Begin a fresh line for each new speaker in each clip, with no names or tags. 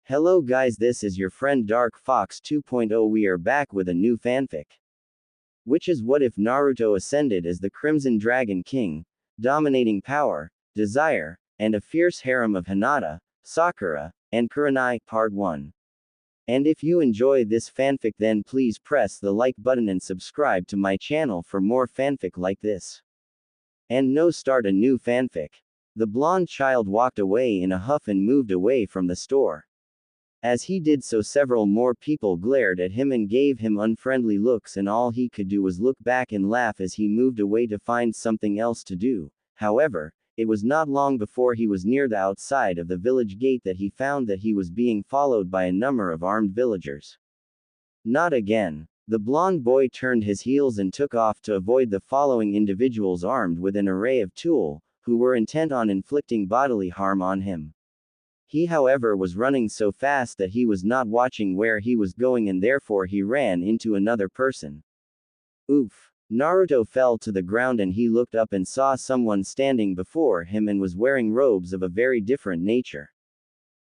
Hello guys, this is your friend Dark Fox 2.0. We are back with a new fanfic. Which is what if Naruto ascended as the Crimson Dragon King, dominating power, desire, and a fierce harem of Hinata, Sakura, and Kurana, Part 1. And if you enjoy this fanfic, then please press the like button and subscribe to my channel for more fanfic like this. And no, start a new fanfic. The blonde child walked away in a huff and moved away from the store. As he did so, several more people glared at him and gave him unfriendly looks, and all he could do was look back and laugh as he moved away to find something else to do. However, it was not long before he was near the outside of the village gate that he found that he was being followed by a number of armed villagers. Not again. The blonde boy turned his heels and took off to avoid the following individuals armed with an array of tools, who were intent on inflicting bodily harm on him. He, however, was running so fast that he was not watching where he was going, and therefore he ran into another person. Oof. Naruto fell to the ground and he looked up and saw someone standing before him and was wearing robes of a very different nature.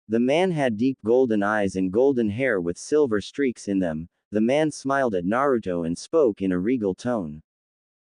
The man had deep golden eyes and golden hair with silver streaks in them. The man smiled at Naruto and spoke in a regal tone.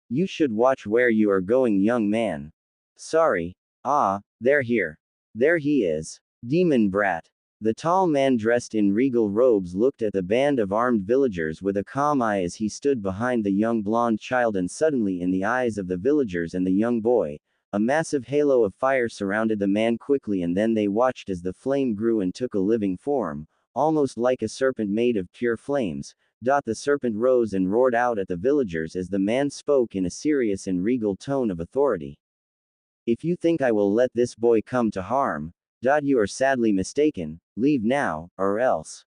"You should watch where you are going, young man." "Sorry." "Ah, there he is. Demon brat." The tall man dressed in regal robes looked at the band of armed villagers with a calm eye as he stood behind the young blonde child, and suddenly in the eyes of the villagers and the young boy, a massive halo of fire surrounded the man quickly, and then they watched as the flame grew and took a living form, almost like a serpent made of pure flames. The serpent rose and roared out at the villagers as the man spoke in a serious and regal tone of authority. "If you think I will let this boy come to harm, you are sadly mistaken. Leave now, or else."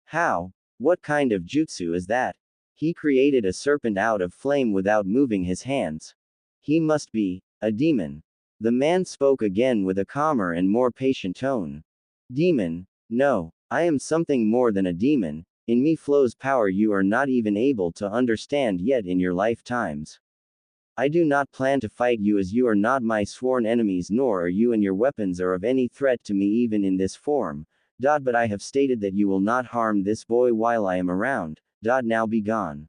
"How? What kind of jutsu is that?" "He created a serpent out of flame without moving his hands. He must be a demon." The man spoke again with a calmer and more patient tone. "Demon? No. I am something more than a demon. In me flows power you are not even able to understand yet in your lifetimes. I do not plan to fight you, as you are not my sworn enemies, nor are you and your weapons are of any threat to me even in this form. But I have stated that you will not harm this boy while I am around. Now be gone."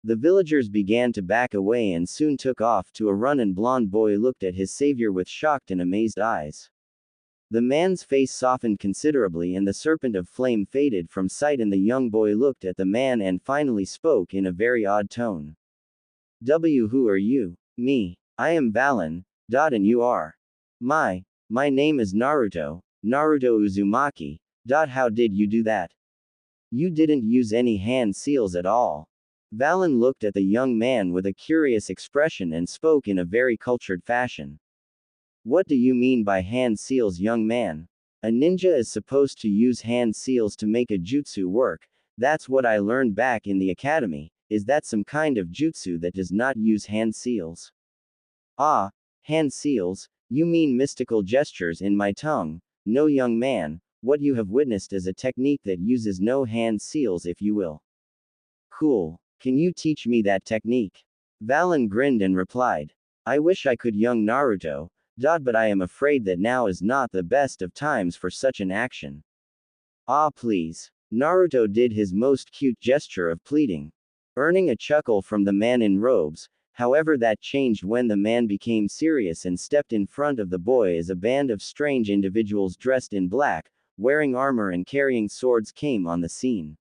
The villagers began to back away and soon took off to a run, and blonde boy looked at his savior with shocked and amazed eyes. The man's face softened considerably and the serpent of flame faded from sight, and the young boy looked at the man and finally spoke in a very odd tone. "Who are you?" "Me. I am Valen. And you are?" My name is Naruto Uzumaki. How did you do that? You didn't use any hand seals at all." Valen looked at the young man with a curious expression and spoke in a very cultured fashion. "What do you mean by hand seals, young man? A ninja is supposed to use hand seals to make a jutsu work. That's what I learned back in the academy. Is that some kind of jutsu that does not use hand seals?" "Ah, hand seals? You mean mystical gestures in my tongue? No, young man, what you have witnessed is a technique that uses no hand seals, if you will." "Cool. Can you teach me that technique?" Valen grinned and replied. "I wish I could, young Naruto. But I am afraid that now is not the best of times for such an action." "Ah, please." Naruto did his most cute gesture of pleading, earning a chuckle from the man in robes. However, that changed when the man became serious and stepped in front of the boy as a band of strange individuals dressed in black, wearing armor and carrying swords came on the scene.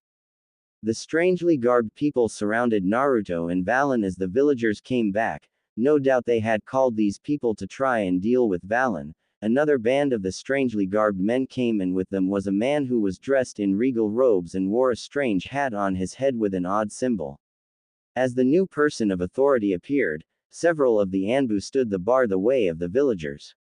The strangely garbed people surrounded Naruto and Valen as the villagers came back. No doubt they had called these people to try and deal with Valen. Another band of the strangely garbed men came, and with them was a man who was dressed in regal robes and wore a strange hat on his head with an odd symbol. As the new person of authority appeared, several of the Anbu stood to bar the way of the villagers.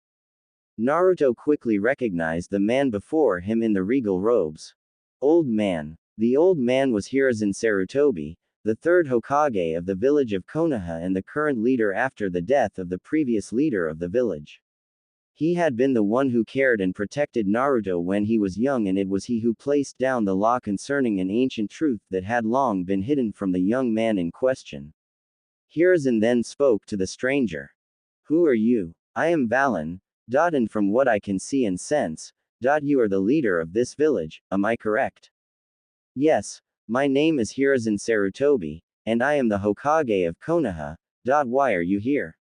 Naruto quickly recognized the man before him in the regal robes. Old man. The old man was Hiruzen Sarutobi, the third Hokage of the village of Konoha and the current leader after the death of the previous leader of the village. He had been the one who cared and protected Naruto when he was young, and it was he who placed down the law concerning an ancient truth that had long been hidden from the young man in question. Hiruzen then spoke to the stranger. "Who are you?" "I am Valen. And from what I can see and sense, You are the leader of this village, am I correct? Yes, my name is Hiruzen Sarutobi, and I am the Hokage of Konoha. Why are you here?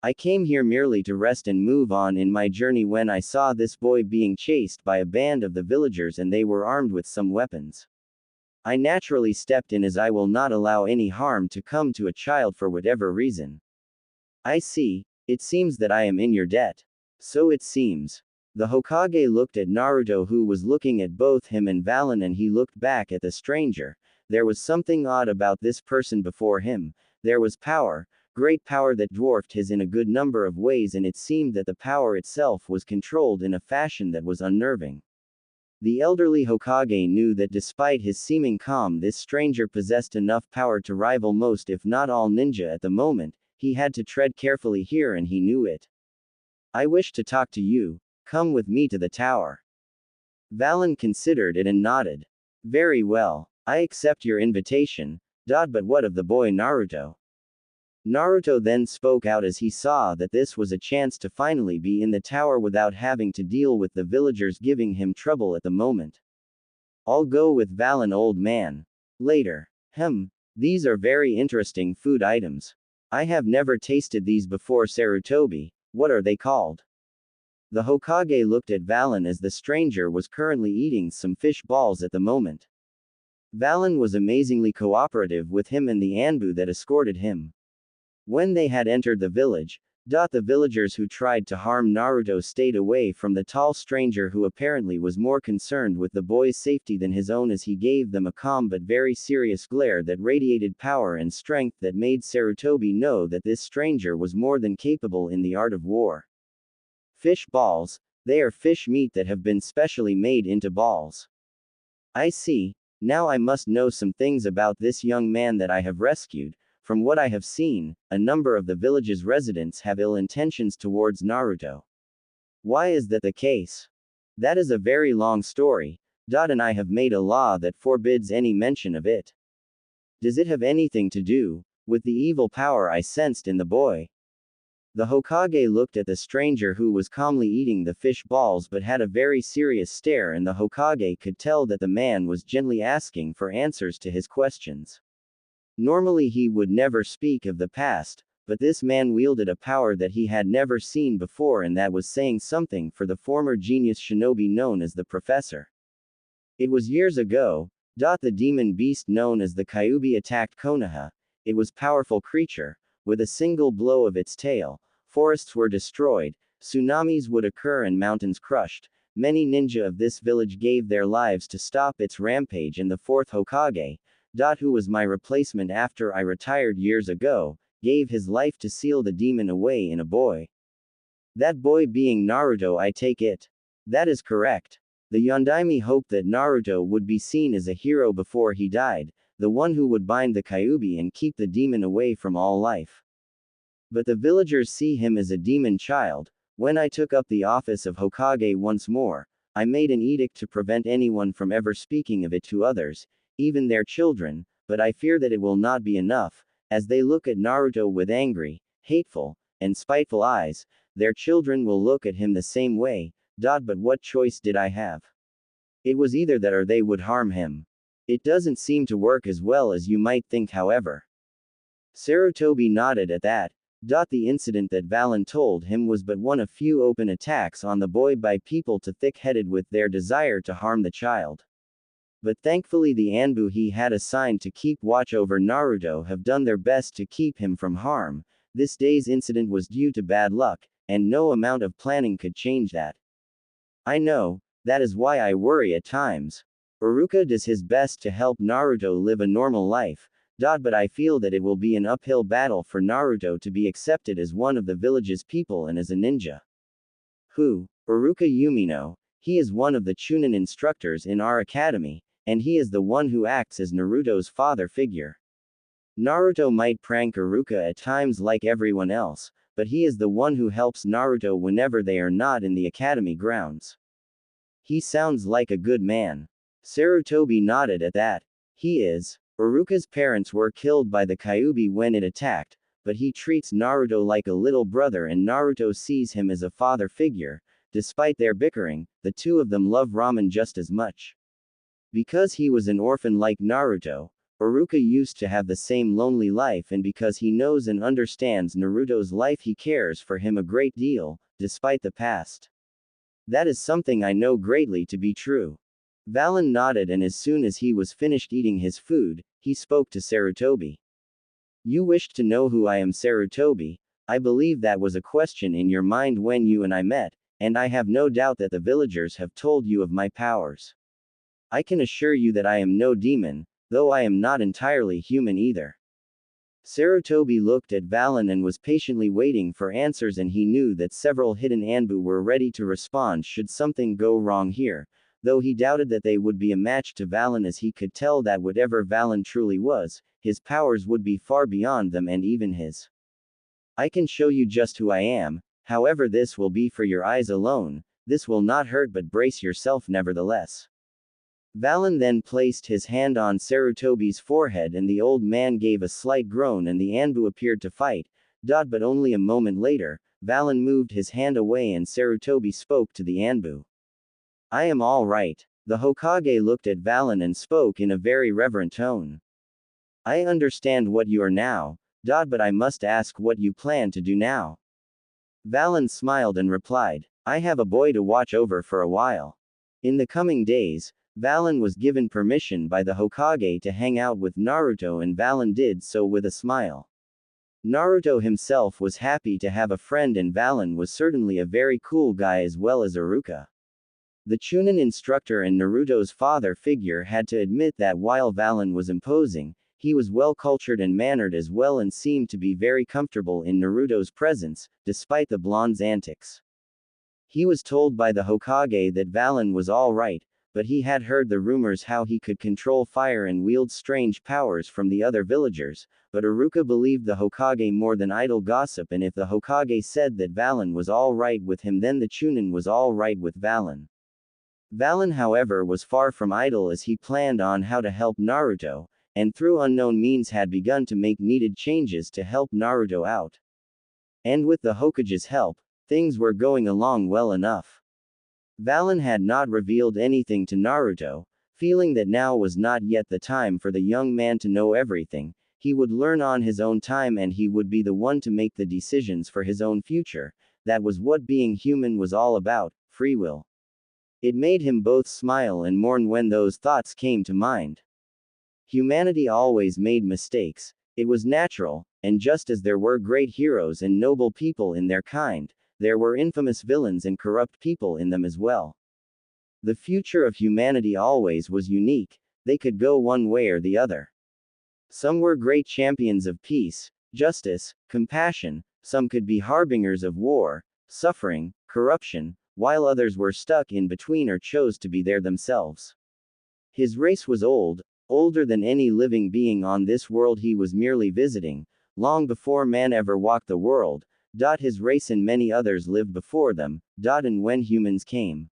I came here merely to rest and move on in my journey when I saw this boy being chased by a band of the villagers and they were armed with some weapons. I naturally stepped in as I will not allow any harm to come to a child for whatever reason. I see, it seems that I am in your debt. So it seems. The Hokage looked at Naruto, who was looking at both him and Valen, and he looked back at the stranger. There was something odd about this person before him. There was power, great power that dwarfed his in a good number of ways, and it seemed that the power itself was controlled in a fashion that was unnerving. The elderly Hokage knew that despite his seeming calm, this stranger possessed enough power to rival most if not all ninja at the moment. He had to tread carefully here, and he knew it. I wish to talk to you. Come with me to the tower. Valen considered it and nodded. Very well. I accept your invitation. But what of the boy Naruto? Naruto then spoke out as he saw that this was a chance to finally be in the tower without having to deal with the villagers giving him trouble at the moment. I'll go with Valen, old man. Later. These are very interesting food items. I have never tasted these before. Sarutobi, what are they called? The Hokage looked at Valen as the stranger was currently eating some fish balls at the moment. Valen was amazingly cooperative with him and the Anbu that escorted him. When they had entered the village, the villagers who tried to harm Naruto stayed away from the tall stranger, who apparently was more concerned with the boy's safety than his own, as he gave them a calm but very serious glare that radiated power and strength that made Sarutobi know that this stranger was more than capable in the art of war. Fish balls, they are fish meat that have been specially made into balls. I see, now I must know some things about this young man that I have rescued. From what I have seen, a number of the village's residents have ill intentions towards Naruto. Why is that the case? That is a very long story. And I have made a law that forbids any mention of it. Does it have anything to do with the evil power I sensed in the boy? The Hokage looked at the stranger, who was calmly eating the fish balls but had a very serious stare, and the Hokage could tell that the man was gently asking for answers to his questions. Normally he would never speak of the past, but this man wielded a power that he had never seen before, and that was saying something for the former genius shinobi known as the Professor. It was years ago. The demon beast known as the Kyuubi attacked Konoha. It was a powerful creature. With a single blow of its tail, forests were destroyed, tsunamis would occur and mountains crushed. Many ninja of this village gave their lives to stop its rampage, and the fourth Hokage, who was my replacement after I retired years ago, gave his life to seal the demon away in a boy. That boy being Naruto, I take it. That is correct. The Yondaime hoped that Naruto would be seen as a hero before he died, the one who would bind the Kyuubi and keep the demon away from all life. But the villagers see him as a demon child. When I took up the office of Hokage once more, I made an edict to prevent anyone from ever speaking of it to others, even their children, but I fear that it will not be enough. As they look at Naruto with angry, hateful, and spiteful eyes, their children will look at him the same way. But what choice did I have? It was either that or they would harm him. It doesn't seem to work as well as you might think, however. Sarutobi nodded at that. The incident that Valen told him was but one of few open attacks on the boy by people too thick-headed with their desire to harm the child. But thankfully the Anbu he had assigned to keep watch over Naruto have done their best to keep him from harm. This day's incident was due to bad luck, and no amount of planning could change that. I know, that is why I worry at times. Iruka does his best to help Naruto live a normal life, but I feel that it will be an uphill battle for Naruto to be accepted as one of the village's people and as a ninja. Who? Iruka Umino. He is one of the Chunin instructors in our academy, and he is the one who acts as Naruto's father figure. Naruto might prank Iruka at times like everyone else, but he is the one who helps Naruto whenever they are not in the academy grounds. He sounds like a good man. Sarutobi nodded at that. He is. Iruka's parents were killed by the Kyuubi when it attacked, but he treats Naruto like a little brother and Naruto sees him as a father figure. despite their bickering, the two of them love ramen just as much. Because he was an orphan like Naruto, Iruka used to have the same lonely life, and because he knows and understands Naruto's life, he cares for him a great deal, despite the past. That is something I know greatly to be true. Valen nodded, and as soon as he was finished eating his food, he spoke to Sarutobi. You wished to know who I am, Sarutobi. I believe that was a question in your mind when you and I met, and I have no doubt that the villagers have told you of my powers. I can assure you that I am no demon, though I am not entirely human either. Sarutobi looked at Valen and was patiently waiting for answers, and he knew that several hidden Anbu were ready to respond should something go wrong here, though he doubted that they would be a match to Valen, as he could tell that whatever Valen truly was, his powers would be far beyond them and even his. I can show you just who I am, however this will be for your eyes alone, this will not hurt, but brace yourself nevertheless. Valen then placed his hand on Sarutobi's forehead, and the old man gave a slight groan and the Anbu appeared to fight, but only a moment later, Valen moved his hand away and Sarutobi spoke to the Anbu. I am all right. The Hokage looked at Valen and spoke in a very reverent tone. I understand what you are now, but I must ask what you plan to do now. Valen smiled and replied, I have a boy to watch over for a while. In the coming days, Valen was given permission by the Hokage to hang out with Naruto, and Valen did so with a smile. Naruto himself was happy to have a friend, and Valen was certainly a very cool guy as well as Iruka. The Chunin instructor and Naruto's father figure had to admit that while Valen was imposing, he was well cultured and mannered as well, and seemed to be very comfortable in Naruto's presence, despite the blonde's antics. He was told by the Hokage that Valen was all right, but he had heard the rumors how he could control fire and wield strange powers from the other villagers, but Iruka believed the Hokage more than idle gossip, and if the Hokage said that Valen was all right with him, then the Chunin was all right with Valen. Valen, however, was far from idle, as he planned on how to help Naruto, and through unknown means had begun to make needed changes to help Naruto out. And with the Hokage's help, things were going along well enough. Valen had not revealed anything to Naruto, feeling that now was not yet the time for the young man to know everything. He would learn on his own time, and he would be the one to make the decisions for his own future. That was what being human was all about, free will. It made him both smile and mourn when those thoughts came to mind. Humanity always made mistakes. It was natural, and just as there were great heroes and noble people in their kind, there were infamous villains and corrupt people in them as well. The future of humanity always was unique, they could go one way or the other. Some were great champions of peace, justice, compassion, some could be harbingers of war, suffering, corruption, while others were stuck in between or chose to be there themselves. His race was old, older than any living being on this world he was merely visiting, long before man ever walked the world. His race and many others lived before them, and when humans came,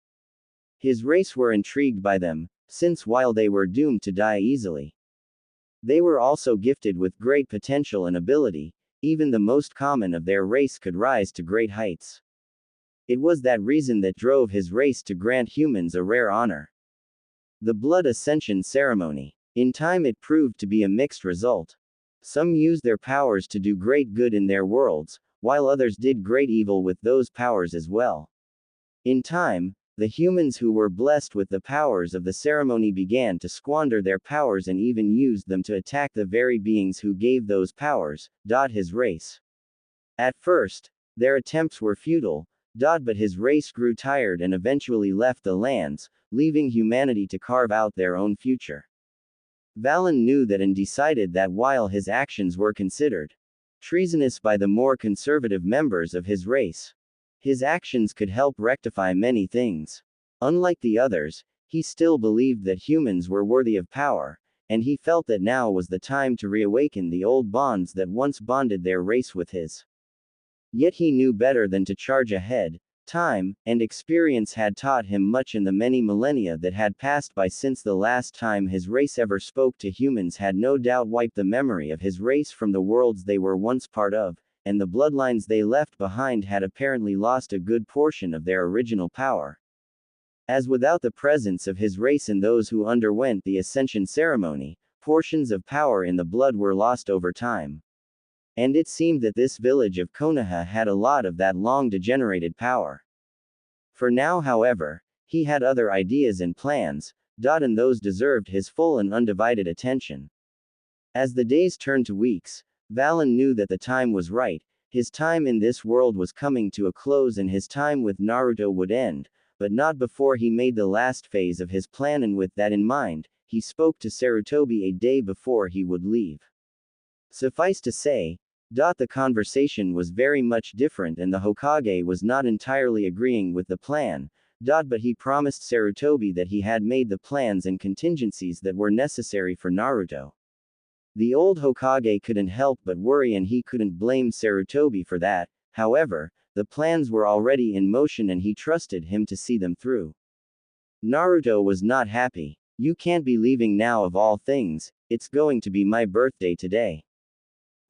his race were intrigued by them, since while they were doomed to die easily, they were also gifted with great potential and ability. Even the most common of their race could rise to great heights. It was that reason that drove his race to grant humans a rare honor: the Blood Ascension Ceremony. In time it proved to be a mixed result. Some used their powers to do great good in their worlds, while others did great evil with those powers as well. In time, the humans who were blessed with the powers of the ceremony began to squander their powers and even used them to attack the very beings who gave those powers, his race. At first, their attempts were futile, but his race grew tired and eventually left the lands, leaving humanity to carve out their own future. Valen knew that and decided that while his actions were considered treasonous by the more conservative members of his race, his actions could help rectify many things. Unlike the others, he still believed that humans were worthy of power, and he felt that now was the time to reawaken the old bonds that once bonded their race with his. Yet he knew better than to charge ahead. Time and experience had taught him much, in the many millennia that had passed by since the last time his race ever spoke to humans had no doubt wiped the memory of his race from the worlds they were once part of. and the bloodlines they left behind had apparently lost a good portion of their original power. As without the presence of his race and those who underwent the ascension ceremony, portions of power in the blood were lost over time. And it seemed that this village of Konoha had a lot of that long degenerated power. For now, however, he had other ideas and plans, and those deserved his full and undivided attention. As the days turned to weeks, Valen knew that the time was right, his time in this world was coming to a close and his time with Naruto would end, but not before he made the last phase of his plan, and with that in mind, he spoke to Sarutobi a day before he would leave. Suffice to say, the conversation was very much different and the Hokage was not entirely agreeing with the plan, but he promised Sarutobi that he had made the plans and contingencies that were necessary for Naruto. The old Hokage couldn't help but worry and he couldn't blame Sarutobi for that. However, the plans were already in motion and he trusted him to see them through. Naruto was not happy. "You can't be leaving now of all things, it's going to be my birthday today."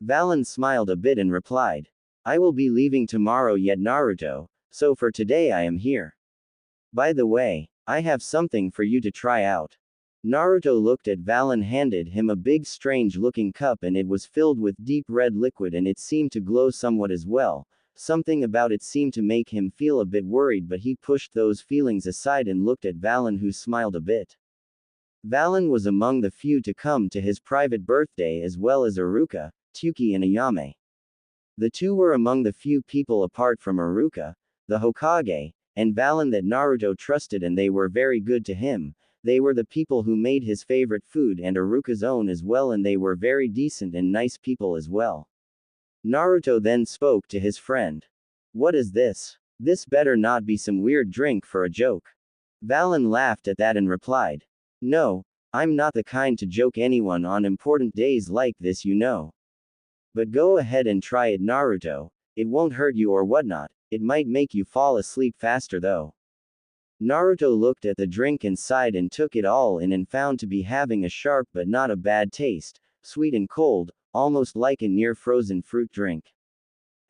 Valen smiled a bit and replied, "I will be leaving tomorrow yet Naruto, so for today I am here. By the way, I have something for you to try out." Naruto looked at Valen, handed him a big strange looking cup and it was filled with deep red liquid and it seemed to glow somewhat as well. Something about it seemed to make him feel a bit worried, but he pushed those feelings aside and looked at Valen, who smiled a bit. Valen was among the few to come to his private birthday, as well as Iruka, Tsuki and Ayame. The two were among the few people apart from Iruka, the Hokage, and Valen that Naruto trusted, and they were very good to him. They were the people who made his favorite food and Iruka's own as well, and they were very decent and nice people as well. Naruto then spoke to his friend. "What is this? This better not be some weird drink for a joke." Valen laughed at that and replied, "No, I'm not the kind to joke anyone on important days like this, you know. But go ahead and try it, Naruto. It won't hurt you or whatnot, it might make you fall asleep faster though." Naruto looked at the drink and sighed and took it all in and found to be having a sharp but not a bad taste, sweet and cold, almost like a near-frozen fruit drink.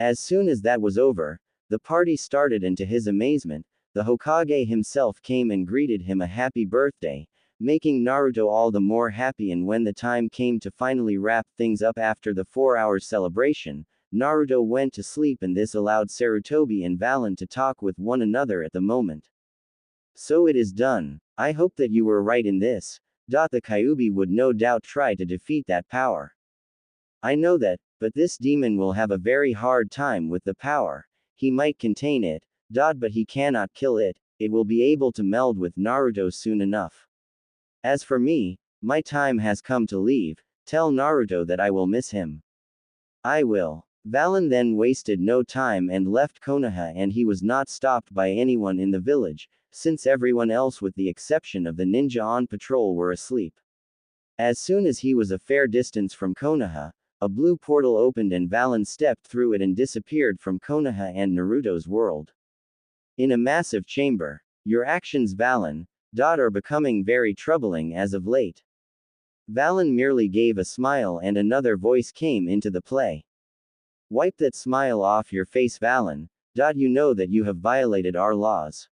As soon as that was over, the party started, and to his amazement, the Hokage himself came and greeted him a happy birthday, making Naruto all the more happy. And when the time came to finally wrap things up after the 4 hour celebration, Naruto went to sleep, and this allowed Sarutobi and Valen to talk with one another at the moment. "So it is done. I hope that you were right in this. The Kyuubi would no doubt try to defeat that power. I know that, but this demon will have a very hard time with the power. He might contain it, but he cannot kill it. It will be able to meld with Naruto soon enough. As for me, my time has come to leave. Tell Naruto that I will miss him." "I will." Valen then wasted no time and left Konoha, and he was not stopped by anyone in the village, since everyone else with the exception of the ninja on patrol were asleep. As soon as he was a fair distance from Konoha, a blue portal opened and Valen stepped through it and disappeared from Konoha and Naruto's world. In a massive chamber. "Your actions, Valen, are becoming very troubling as of late." Valen merely gave a smile and another voice came into the play. "Wipe that smile off your face, Valen. You know that you have violated our laws."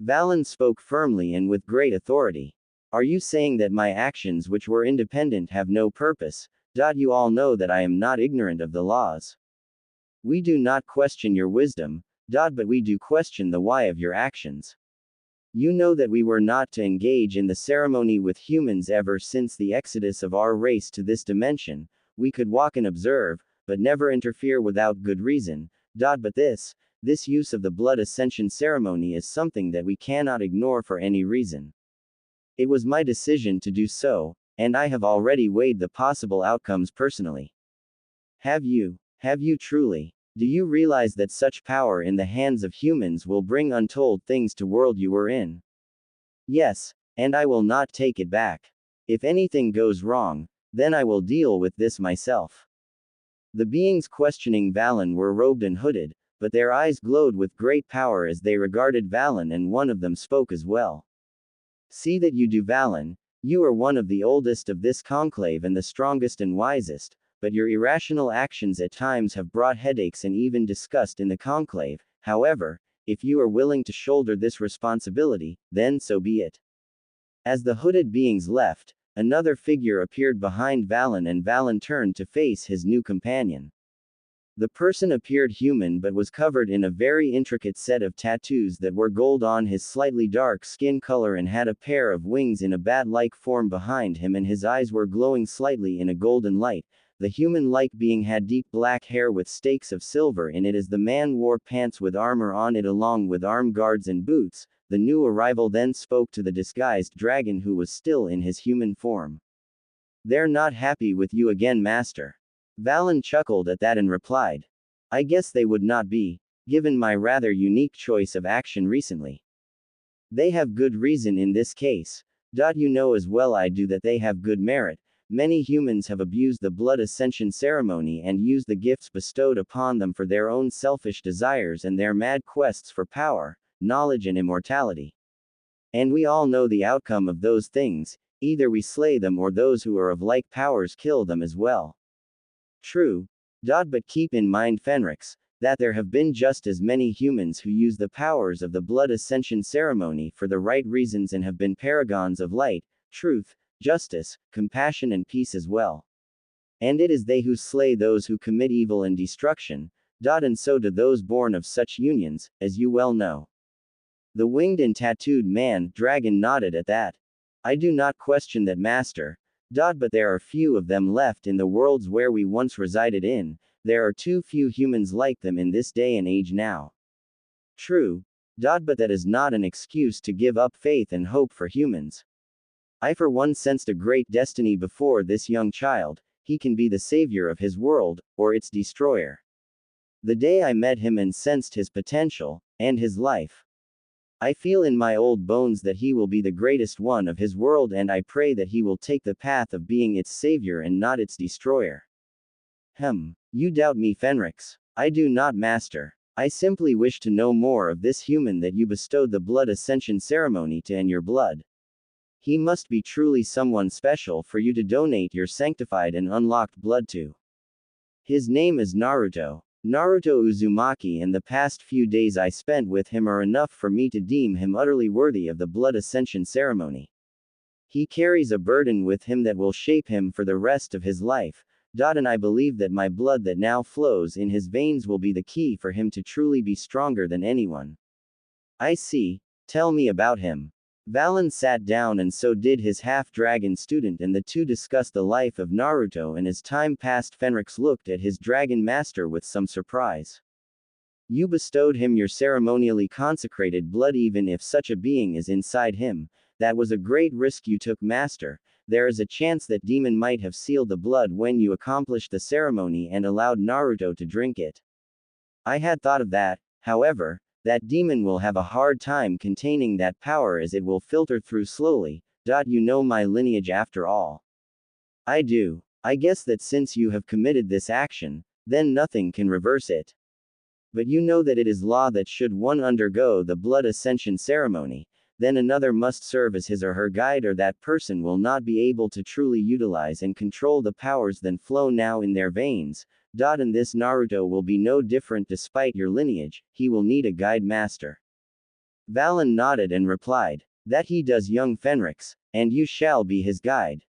Valen spoke firmly and with great authority. "Are you saying that my actions, which were independent, have no purpose? You all know that I am not ignorant of the laws. We do not question your wisdom, but we do question the why of your actions. You know that we were not to engage in the ceremony with humans ever since the exodus of our race to this dimension. We could walk and observe, but never interfere without good reason. But this use of the blood ascension ceremony is something that we cannot ignore for any reason. It was my decision to do so, and I have already weighed the possible outcomes personally." Have you truly? Do you realize that such power in the hands of humans will bring untold things to world you were in? Yes, and I will not take it back. If anything goes wrong, then I will deal with this myself. The beings questioning Valen were robed and hooded, but their eyes glowed with great power as they regarded Valen, and one of them spoke as well. "See that you do, Valen. You are one of the oldest of this conclave and the strongest and wisest, but your irrational actions at times have brought headaches and even disgust in the conclave. However, if you are willing to shoulder this responsibility, then so be it. As the hooded beings left, another figure appeared behind Valen and Valen turned to face his new companion. The person appeared human but was covered in a very intricate set of tattoos that were gold on his slightly dark skin color and had a pair of wings in a bat-like form behind him, and his eyes were glowing slightly in a golden light. The human-like being had deep black hair with stakes of silver in it as the man wore pants with armor on it along with arm guards and boots. The new arrival then spoke to the disguised dragon who was still in his human form. "They're not happy with you again, master." Valen chuckled at that and replied, "I guess they would not be, given my rather unique choice of action recently. They have good reason in this case. You know as well I do that they have good merit. Many humans have abused the blood ascension ceremony and used the gifts bestowed upon them for their own selfish desires and their mad quests for power, knowledge and immortality. And we all know the outcome of those things, either we slay them or those who are of like powers kill them as well. True. But keep in mind, Fenrix, that there have been just as many humans who use the powers of the blood ascension ceremony for the right reasons and have been paragons of light, truth, justice, compassion and peace as well. And it is they who slay those who commit evil and destruction, and so do those born of such unions, as you well know." The winged and tattooed man, dragon nodded at that. "I do not question that, master. But there are few of them left in the worlds where we once resided in. There are too few humans like them in this day and age now." "True. But that is not an excuse to give up faith and hope for humans. I for one sensed a great destiny before this young child. He can be the savior of his world, or its destroyer. The day I met him and sensed his potential, and his life. I feel in my old bones that he will be the greatest one of his world, and I pray that he will take the path of being its savior and not its destroyer." You doubt me, Fenrix. "I do not, master. I simply wish to know more of this human that you bestowed the blood ascension ceremony to and your blood. He must be truly someone special for you to donate your sanctified and unlocked blood to. His name is Naruto Uzumaki, and the past few days I spent with him are enough for me to deem him utterly worthy of the blood ascension ceremony. He carries a burden with him that will shape him for the rest of his life, and I believe that my blood that now flows in his veins will be the key for him to truly be stronger than anyone." "I see. Tell me about him." Valen sat down and so did his half-dragon student, and the two discussed the life of Naruto, and as time passed Fenrix looked at his dragon master with some surprise. "You bestowed him your ceremonially consecrated blood even if such a being is inside him. That was a great risk you took, master. There is a chance that demon might have sealed the blood when you accomplished the ceremony and allowed Naruto to drink it." "I had thought of that. However, that demon will have a hard time containing that power as it will filter through slowly. You know my lineage after all." "I do. I guess that since you have committed this action, then nothing can reverse it. But you know that it is law that should one undergo the blood ascension ceremony, then another must serve as his or her guide, or that person will not be able to truly utilize and control the powers that flow now in their veins. And this Naruto will be no different despite your lineage, he will need a guide, master." Valen nodded and replied, "That he does, young Fenrix, and you shall be his guide.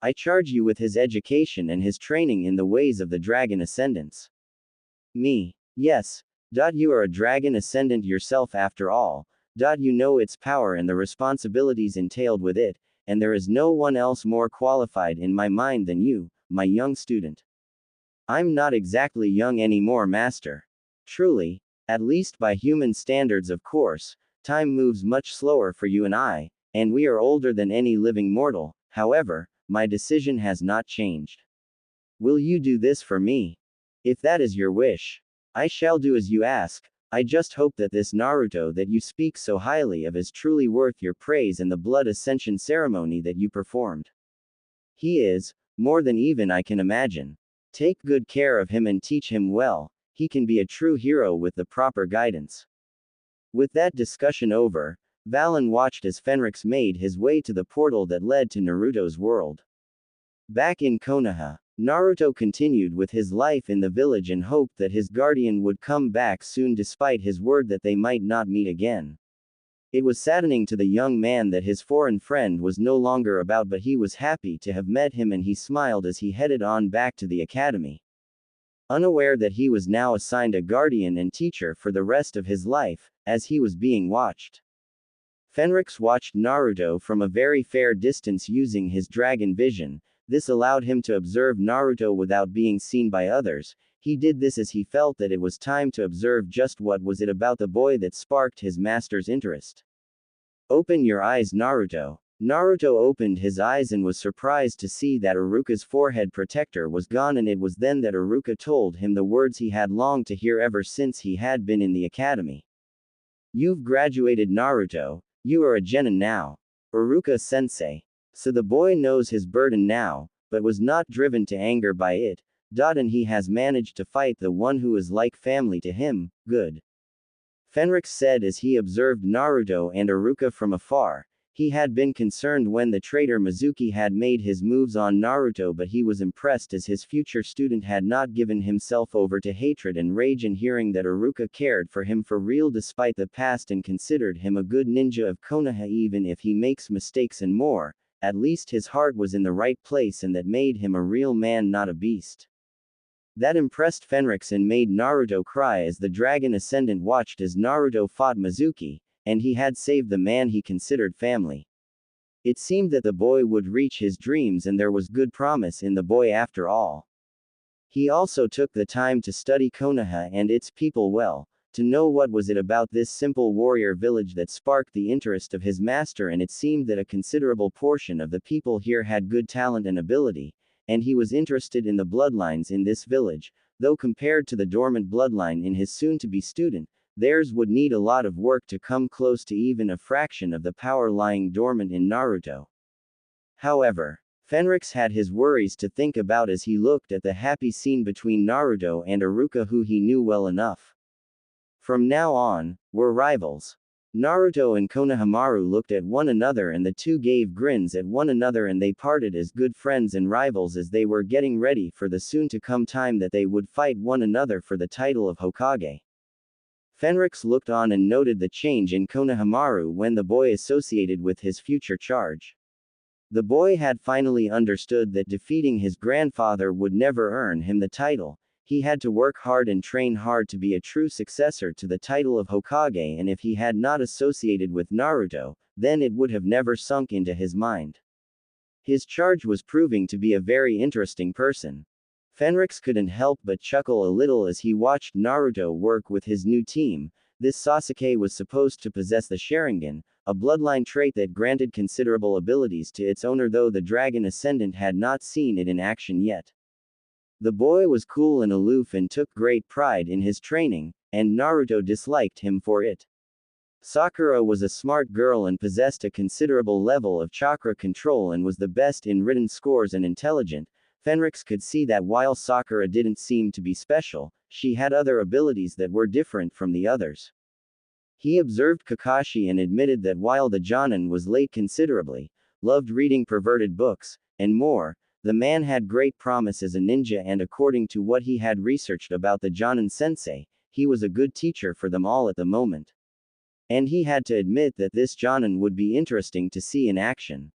I charge you with his education and his training in the ways of the dragon ascendants." "Me? Yes. You are a dragon ascendant yourself after all. You know its power and the responsibilities entailed with it, and there is no one else more qualified in my mind than you, my young student." "I'm not exactly young anymore, master. Truly, at least by human standards, of course. Time moves much slower for you and I, and we are older than any living mortal. However, my decision has not changed. Will you do this for me? If that is your wish, I shall do as you ask. I just hope that this Naruto that you speak so highly of is truly worth your praise and the blood ascension ceremony that you performed. He is, more than even I can imagine. Take good care of him and teach him well. He can be a true hero with the proper guidance." With that discussion over, Valen watched as Fenrix made his way to the portal that led to Naruto's world. Back in Konoha, Naruto continued with his life in the village and hoped that his guardian would come back soon despite his word that they might not meet again. It was saddening to the young man that his foreign friend was no longer about, but he was happy to have met him and he smiled as he headed on back to the academy. Unaware that he was now assigned a guardian and teacher for the rest of his life, as he was being watched. Fenrix watched Naruto from a very fair distance using his dragon vision. This allowed him to observe Naruto without being seen by others. He did this as he felt that it was time to observe just what was it about the boy that sparked his master's interest. Open your eyes, Naruto. Naruto opened his eyes and was surprised to see that Iruka's forehead protector was gone, and it was then that Iruka told him the words he had longed to hear ever since he had been in the academy. You've graduated, Naruto. You are a genin now. Iruka-sensei. So the boy knows his burden now, but was not driven to anger by it. And he has managed to fight the one who is like family to him. Good. Fenrix said as he observed Naruto and Iruka from afar. He had been concerned when the traitor Mizuki had made his moves on Naruto, but he was impressed as his future student had not given himself over to hatred and rage, and hearing that Iruka cared for him for real despite the past and considered him a good ninja of Konoha even if he makes mistakes and more. At least his heart was in the right place, and that made him a real man, not a beast. That impressed Fenrix and made Naruto cry as the Dragon Ascendant watched as Naruto fought Mizuki, and he had saved the man he considered family. It seemed that the boy would reach his dreams, and there was good promise in the boy after all. He also took the time to study Konoha and its people well, to know what was it about this simple warrior village that sparked the interest of his master, and it seemed that a considerable portion of the people here had good talent and ability, and he was interested in the bloodlines in this village, though compared to the dormant bloodline in his soon-to-be student, theirs would need a lot of work to come close to even a fraction of the power lying dormant in Naruto. However, Fenrix had his worries to think about as he looked at the happy scene between Naruto and Iruka, who he knew well enough. From now on, we're rivals. Naruto and Konohamaru looked at one another, and the two gave grins at one another, and they parted as good friends and rivals as they were getting ready for the soon-to-come time that they would fight one another for the title of Hokage. Fenrix looked on and noted the change in Konohamaru when the boy associated with his future charge. The boy had finally understood that defeating his grandfather would never earn him the title. He had to work hard and train hard to be a true successor to the title of Hokage, and if he had not associated with Naruto, then it would have never sunk into his mind. His charge was proving to be a very interesting person. Fenrix couldn't help but chuckle a little as he watched Naruto work with his new team. This Sasuke was supposed to possess the Sharingan, a bloodline trait that granted considerable abilities to its owner, though the Dragon Ascendant had not seen it in action yet. The boy was cool and aloof and took great pride in his training, and Naruto disliked him for it. Sakura was a smart girl and possessed a considerable level of chakra control and was the best in written scores and intelligent. Fenrix could see that while Sakura didn't seem to be special, she had other abilities that were different from the others. He observed Kakashi and admitted that while the Jonin was late considerably, loved reading perverted books, and more, the man had great promise as a ninja, and according to what he had researched about the Jonin sensei, he was a good teacher for them all at the moment. And he had to admit that this Jonin would be interesting to see in action.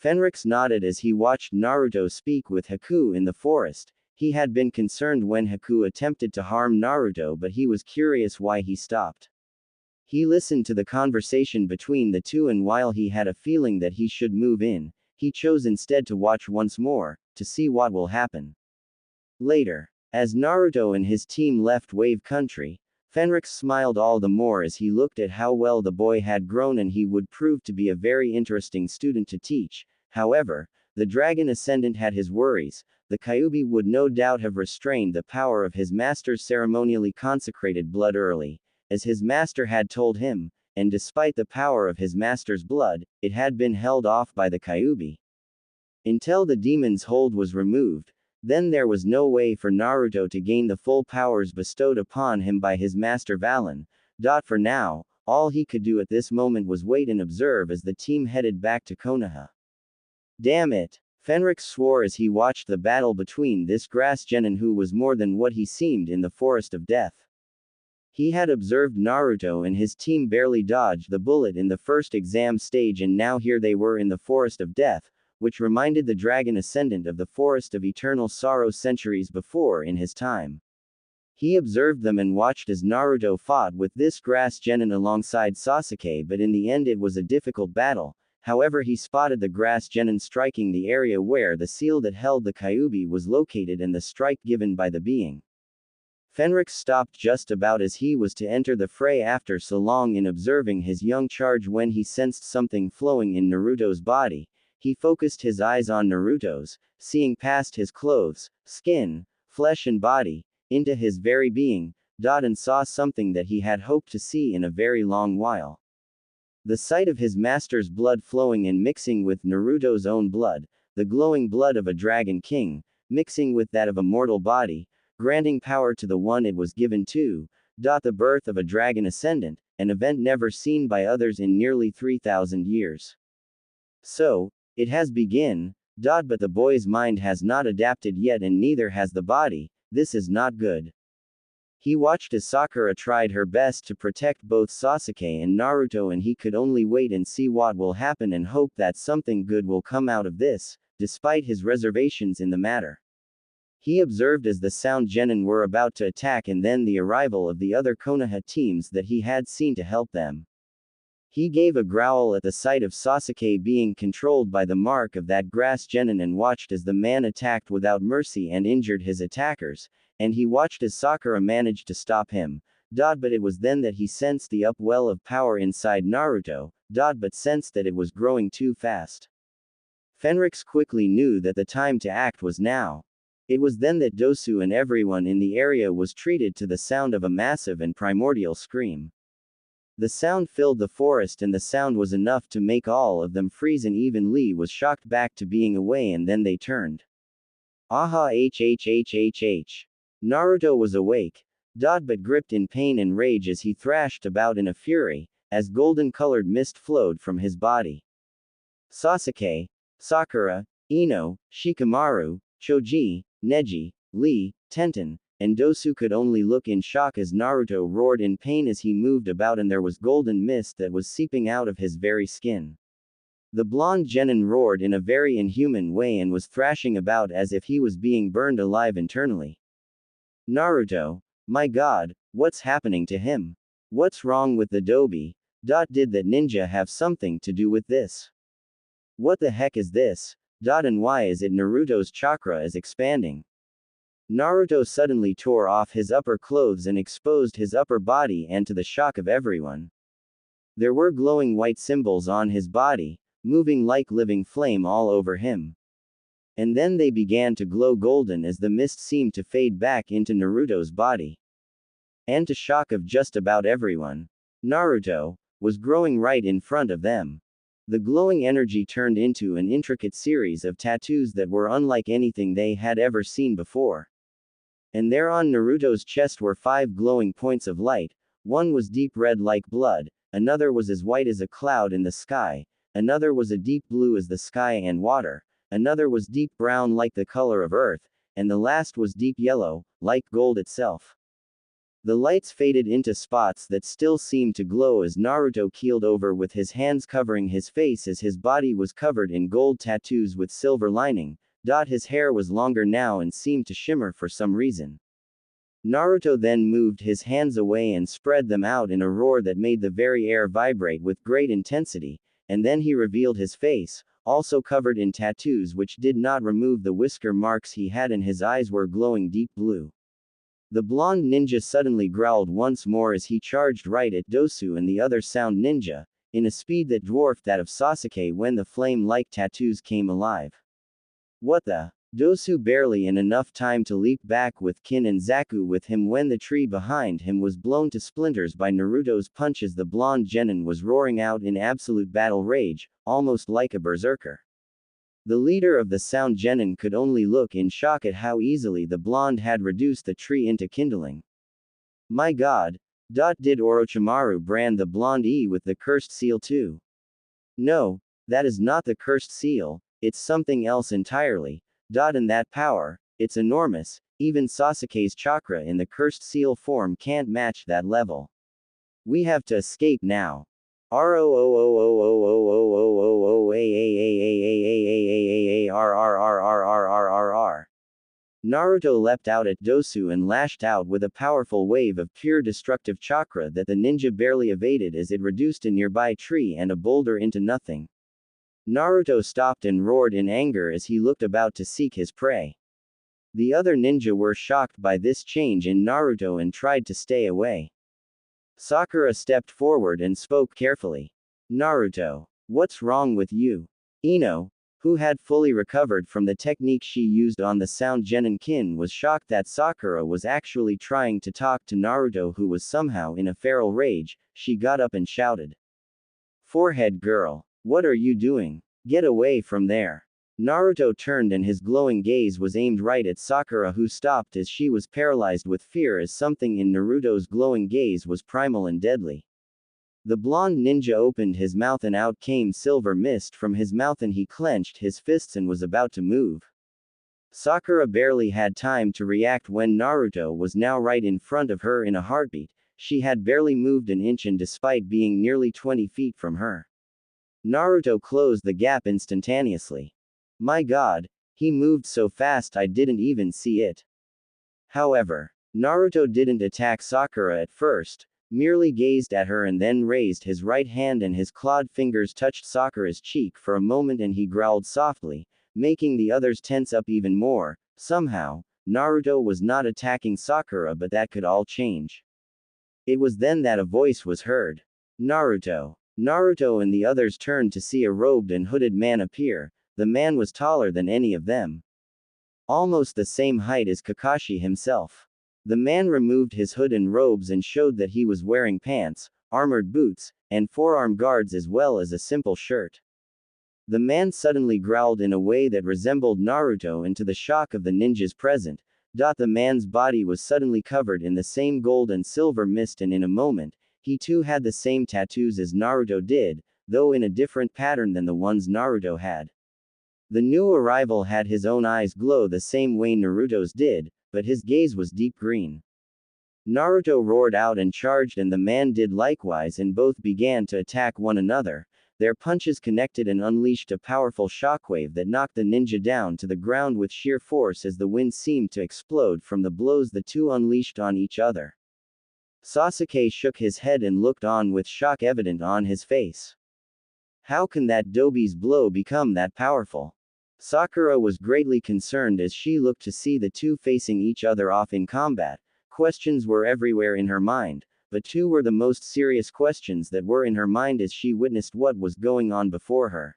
Fenrix nodded as he watched Naruto speak with Haku in the forest. He had been concerned when Haku attempted to harm Naruto, but he was curious why he stopped. He listened to the conversation between the two, and while he had a feeling that he should move in, he chose instead to watch once more, to see what will happen. Later, as Naruto and his team left Wave Country, Fenrix smiled all the more as he looked at how well the boy had grown, and he would prove to be a very interesting student to teach. However, the Dragon Ascendant had his worries. The Kyuubi would no doubt have restrained the power of his master's ceremonially consecrated blood early, as his master had told him, and despite the power of his master's blood, it had been held off by the Kyuubi. Until the demon's hold was removed, then there was no way for Naruto to gain the full powers bestowed upon him by his master Valen. For now, all he could do at this moment was wait and observe as the team headed back to Konoha. Damn it! Fenrix swore as he watched the battle between this grass genin who was more than what he seemed in the forest of death. He had observed Naruto and his team barely dodge the bullet in the first exam stage, and now here they were in the forest of death, which reminded the dragon ascendant of the forest of eternal sorrow centuries before in his time. He observed them and watched as Naruto fought with this grass genin alongside Sasuke, but in the end it was a difficult battle. However, he spotted the grass genin striking the area where the seal that held the Kyuubi was located and the strike given by the being. Fenrix stopped just about as he was to enter the fray after so long in observing his young charge when he sensed something flowing in Naruto's body. He focused his eyes on Naruto's, seeing past his clothes, skin, flesh and body, into his very being, and saw something that he had hoped to see in a very long while. The sight of his master's blood flowing and mixing with Naruto's own blood, the glowing blood of a dragon king, mixing with that of a mortal body, granting power to the one it was given to, the birth of a dragon ascendant, an event never seen by others in nearly 3,000 years. So, it has begun, but the boy's mind has not adapted yet and neither has the body. This is not good. He watched as Sakura tried her best to protect both Sasuke and Naruto, and he could only wait and see what will happen and hope that something good will come out of this, despite his reservations in the matter. He observed as the sound genin were about to attack and then the arrival of the other Konoha teams that he had seen to help them. He gave a growl at the sight of Sasuke being controlled by the mark of that grass genin and watched as the man attacked without mercy and injured his attackers, and he watched as Sakura managed to stop him, but it was then that he sensed the upwell of power inside Naruto, but sensed that it was growing too fast. Fenrix quickly knew that the time to act was now. It was then that Dosu and everyone in the area was treated to the sound of a massive and primordial scream. The sound filled the forest and the sound was enough to make all of them freeze, and even Lee was shocked back to being away, and then they turned. Aha hhhhh. Naruto was awake, but gripped in pain and rage as he thrashed about in a fury, as golden-colored mist flowed from his body. Sasuke, Sakura, Ino, Shikamaru, Choji, Neji, Lee, Tenten, and Dosu could only look in shock as Naruto roared in pain as he moved about and there was golden mist that was seeping out of his very skin. The blonde genin roared in a very inhuman way and was thrashing about as if he was being burned alive internally. Naruto, my god, what's happening to him? What's wrong with the Dobi? Did that ninja have something to do with this? What the heck is this? And why is it Naruto's chakra is expanding? Naruto suddenly tore off his upper clothes and exposed his upper body, and to the shock of everyone, there were glowing white symbols on his body, moving like living flame all over him. And then they began to glow golden as the mist seemed to fade back into Naruto's body. And to shock of just about everyone, Naruto was growing right in front of them. The glowing energy turned into an intricate series of tattoos that were unlike anything they had ever seen before. And there on Naruto's chest were 5 glowing points of light. One was deep red like blood, another was as white as a cloud in the sky, another was a deep blue as the sky and water, another was deep brown like the color of earth, and the last was deep yellow, like gold itself. The lights faded into spots that still seemed to glow as Naruto keeled over with his hands covering his face as his body was covered in gold tattoos with silver lining. His hair was longer now and seemed to shimmer for some reason. Naruto then moved his hands away and spread them out in a roar that made the very air vibrate with great intensity, and then he revealed his face, also covered in tattoos which did not remove the whisker marks he had, and his eyes were glowing deep blue. The blonde ninja suddenly growled once more as he charged right at Dosu and the other sound ninja, in a speed that dwarfed that of Sasuke when the flame-like tattoos came alive. What the? Dosu barely in enough time to leap back with Kin and Zaku with him when the tree behind him was blown to splinters by Naruto's punches. The blonde genin was roaring out in absolute battle rage, almost like a berserker. The leader of the sound genin could only look in shock at how easily the blonde had reduced the tree into kindling. My god, did Orochimaru brand the blonde with the cursed seal too? No, that is not the cursed seal, it's something else entirely. And that power, it's enormous, even Sasuke's chakra in the cursed seal form can't match that level. We have to escape now. Naruto leapt out at Dosu and lashed out with a powerful wave of pure destructive chakra that the ninja barely evaded as it reduced a nearby tree and a boulder into nothing. Naruto stopped and roared in anger as he looked about to seek his prey. The other ninja were shocked by this change in Naruto and tried to stay away. Sakura stepped forward and spoke carefully. Naruto, what's wrong with you? Ino, who had fully recovered from the technique she used on the sound Genin-kin, was shocked that Sakura was actually trying to talk to Naruto, who was somehow in a feral rage. She got up and shouted. Forehead girl, what are you doing? Get away from there. Naruto turned and his glowing gaze was aimed right at Sakura, who stopped as she was paralyzed with fear as something in Naruto's glowing gaze was primal and deadly. The blonde ninja opened his mouth and out came silver mist from his mouth and he clenched his fists and was about to move. Sakura barely had time to react when Naruto was now right in front of her in a heartbeat. She had barely moved an inch and despite being nearly 20 feet from her. Naruto closed the gap instantaneously. My god, he moved so fast I didn't even see it. However, Naruto didn't attack Sakura at first, merely gazed at her and then raised his right hand and his clawed fingers touched Sakura's cheek for a moment and he growled softly, making the others tense up even more. Somehow, Naruto was not attacking Sakura, but that could all change. It was then that a voice was heard. Naruto. Naruto and the others turned to see a robed and hooded man appear. The man was taller than any of them. Almost the same height as Kakashi himself. The man removed his hood and robes and showed that he was wearing pants, armored boots, and forearm guards as well as a simple shirt. The man suddenly growled in a way that resembled Naruto, and to the shock of the ninjas present, the man's body was suddenly covered in the same gold and silver mist, and in a moment, he too had the same tattoos as Naruto did, though in a different pattern than the ones Naruto had. The new arrival had his own eyes glow the same way Naruto's did, but his gaze was deep green. Naruto roared out and charged, and the man did likewise, and both began to attack one another. Their punches connected and unleashed a powerful shockwave that knocked the ninja down to the ground with sheer force as the wind seemed to explode from the blows the two unleashed on each other. Sasuke shook his head and looked on with shock evident on his face. How can that Dobi's blow become that powerful? Sakura was greatly concerned as she looked to see the two facing each other off in combat. Questions were everywhere in her mind, but two were the most serious questions that were in her mind as she witnessed what was going on before her.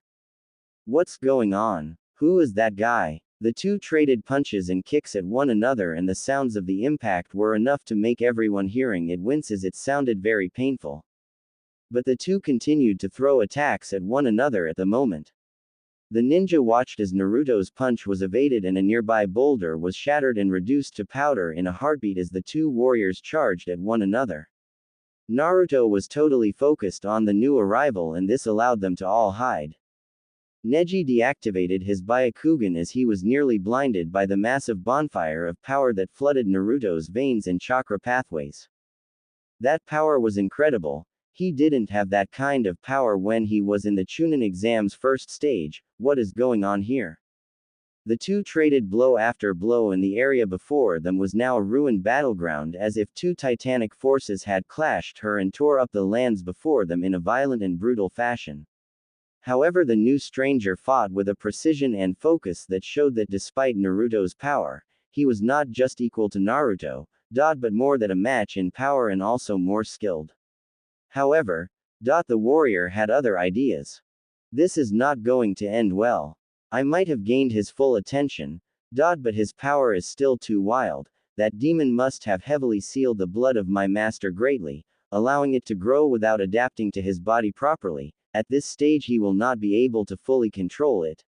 What's going on? Who is that guy? The two traded punches and kicks at one another, and the sounds of the impact were enough to make everyone hearing it wince as it sounded very painful. But the two continued to throw attacks at one another at the moment. The ninja watched as Naruto's punch was evaded and a nearby boulder was shattered and reduced to powder in a heartbeat as the two warriors charged at one another. Naruto was totally focused on the new arrival, and this allowed them to all hide. Neji deactivated his Byakugan as he was nearly blinded by the massive bonfire of power that flooded Naruto's veins and chakra pathways. That power was incredible. He didn't have that kind of power when he was in the Chunin exam's first stage. What is going on here? The two traded blow after blow, and the area before them was now a ruined battleground, as if two titanic forces had clashed her and tore up the lands before them in a violent and brutal fashion. However, the new stranger fought with a precision and focus that showed that despite Naruto's power, he was not just equal to Naruto, but more than a match in power and also more skilled. However, the warrior had other ideas. This is not going to end well. I might have gained his full attention, but his power is still too wild. That demon must have heavily sealed the blood of my master greatly, allowing it to grow without adapting to his body properly. At this stage he will not be able to fully control it.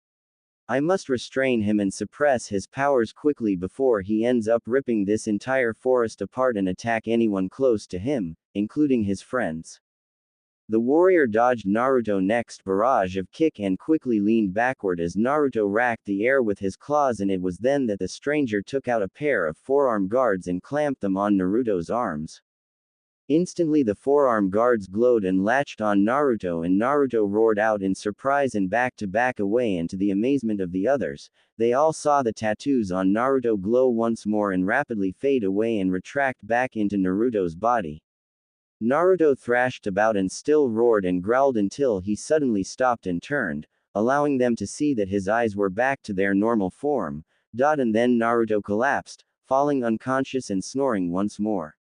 I must restrain him and suppress his powers quickly before he ends up ripping this entire forest apart and attack anyone close to him, including his friends. The warrior dodged Naruto's next barrage of kick and quickly leaned backward as Naruto racked the air with his claws, and it was then that the stranger took out a pair of forearm guards and clamped them on Naruto's arms. Instantly the forearm guards glowed and latched on Naruto, and Naruto roared out in surprise and back away, and to the amazement of the others, they all saw the tattoos on Naruto glow once more and rapidly fade away and retract back into Naruto's body. Naruto thrashed about and still roared and growled until he suddenly stopped and turned, allowing them to see that his eyes were back to their normal form. And then Naruto collapsed, falling unconscious and snoring once more.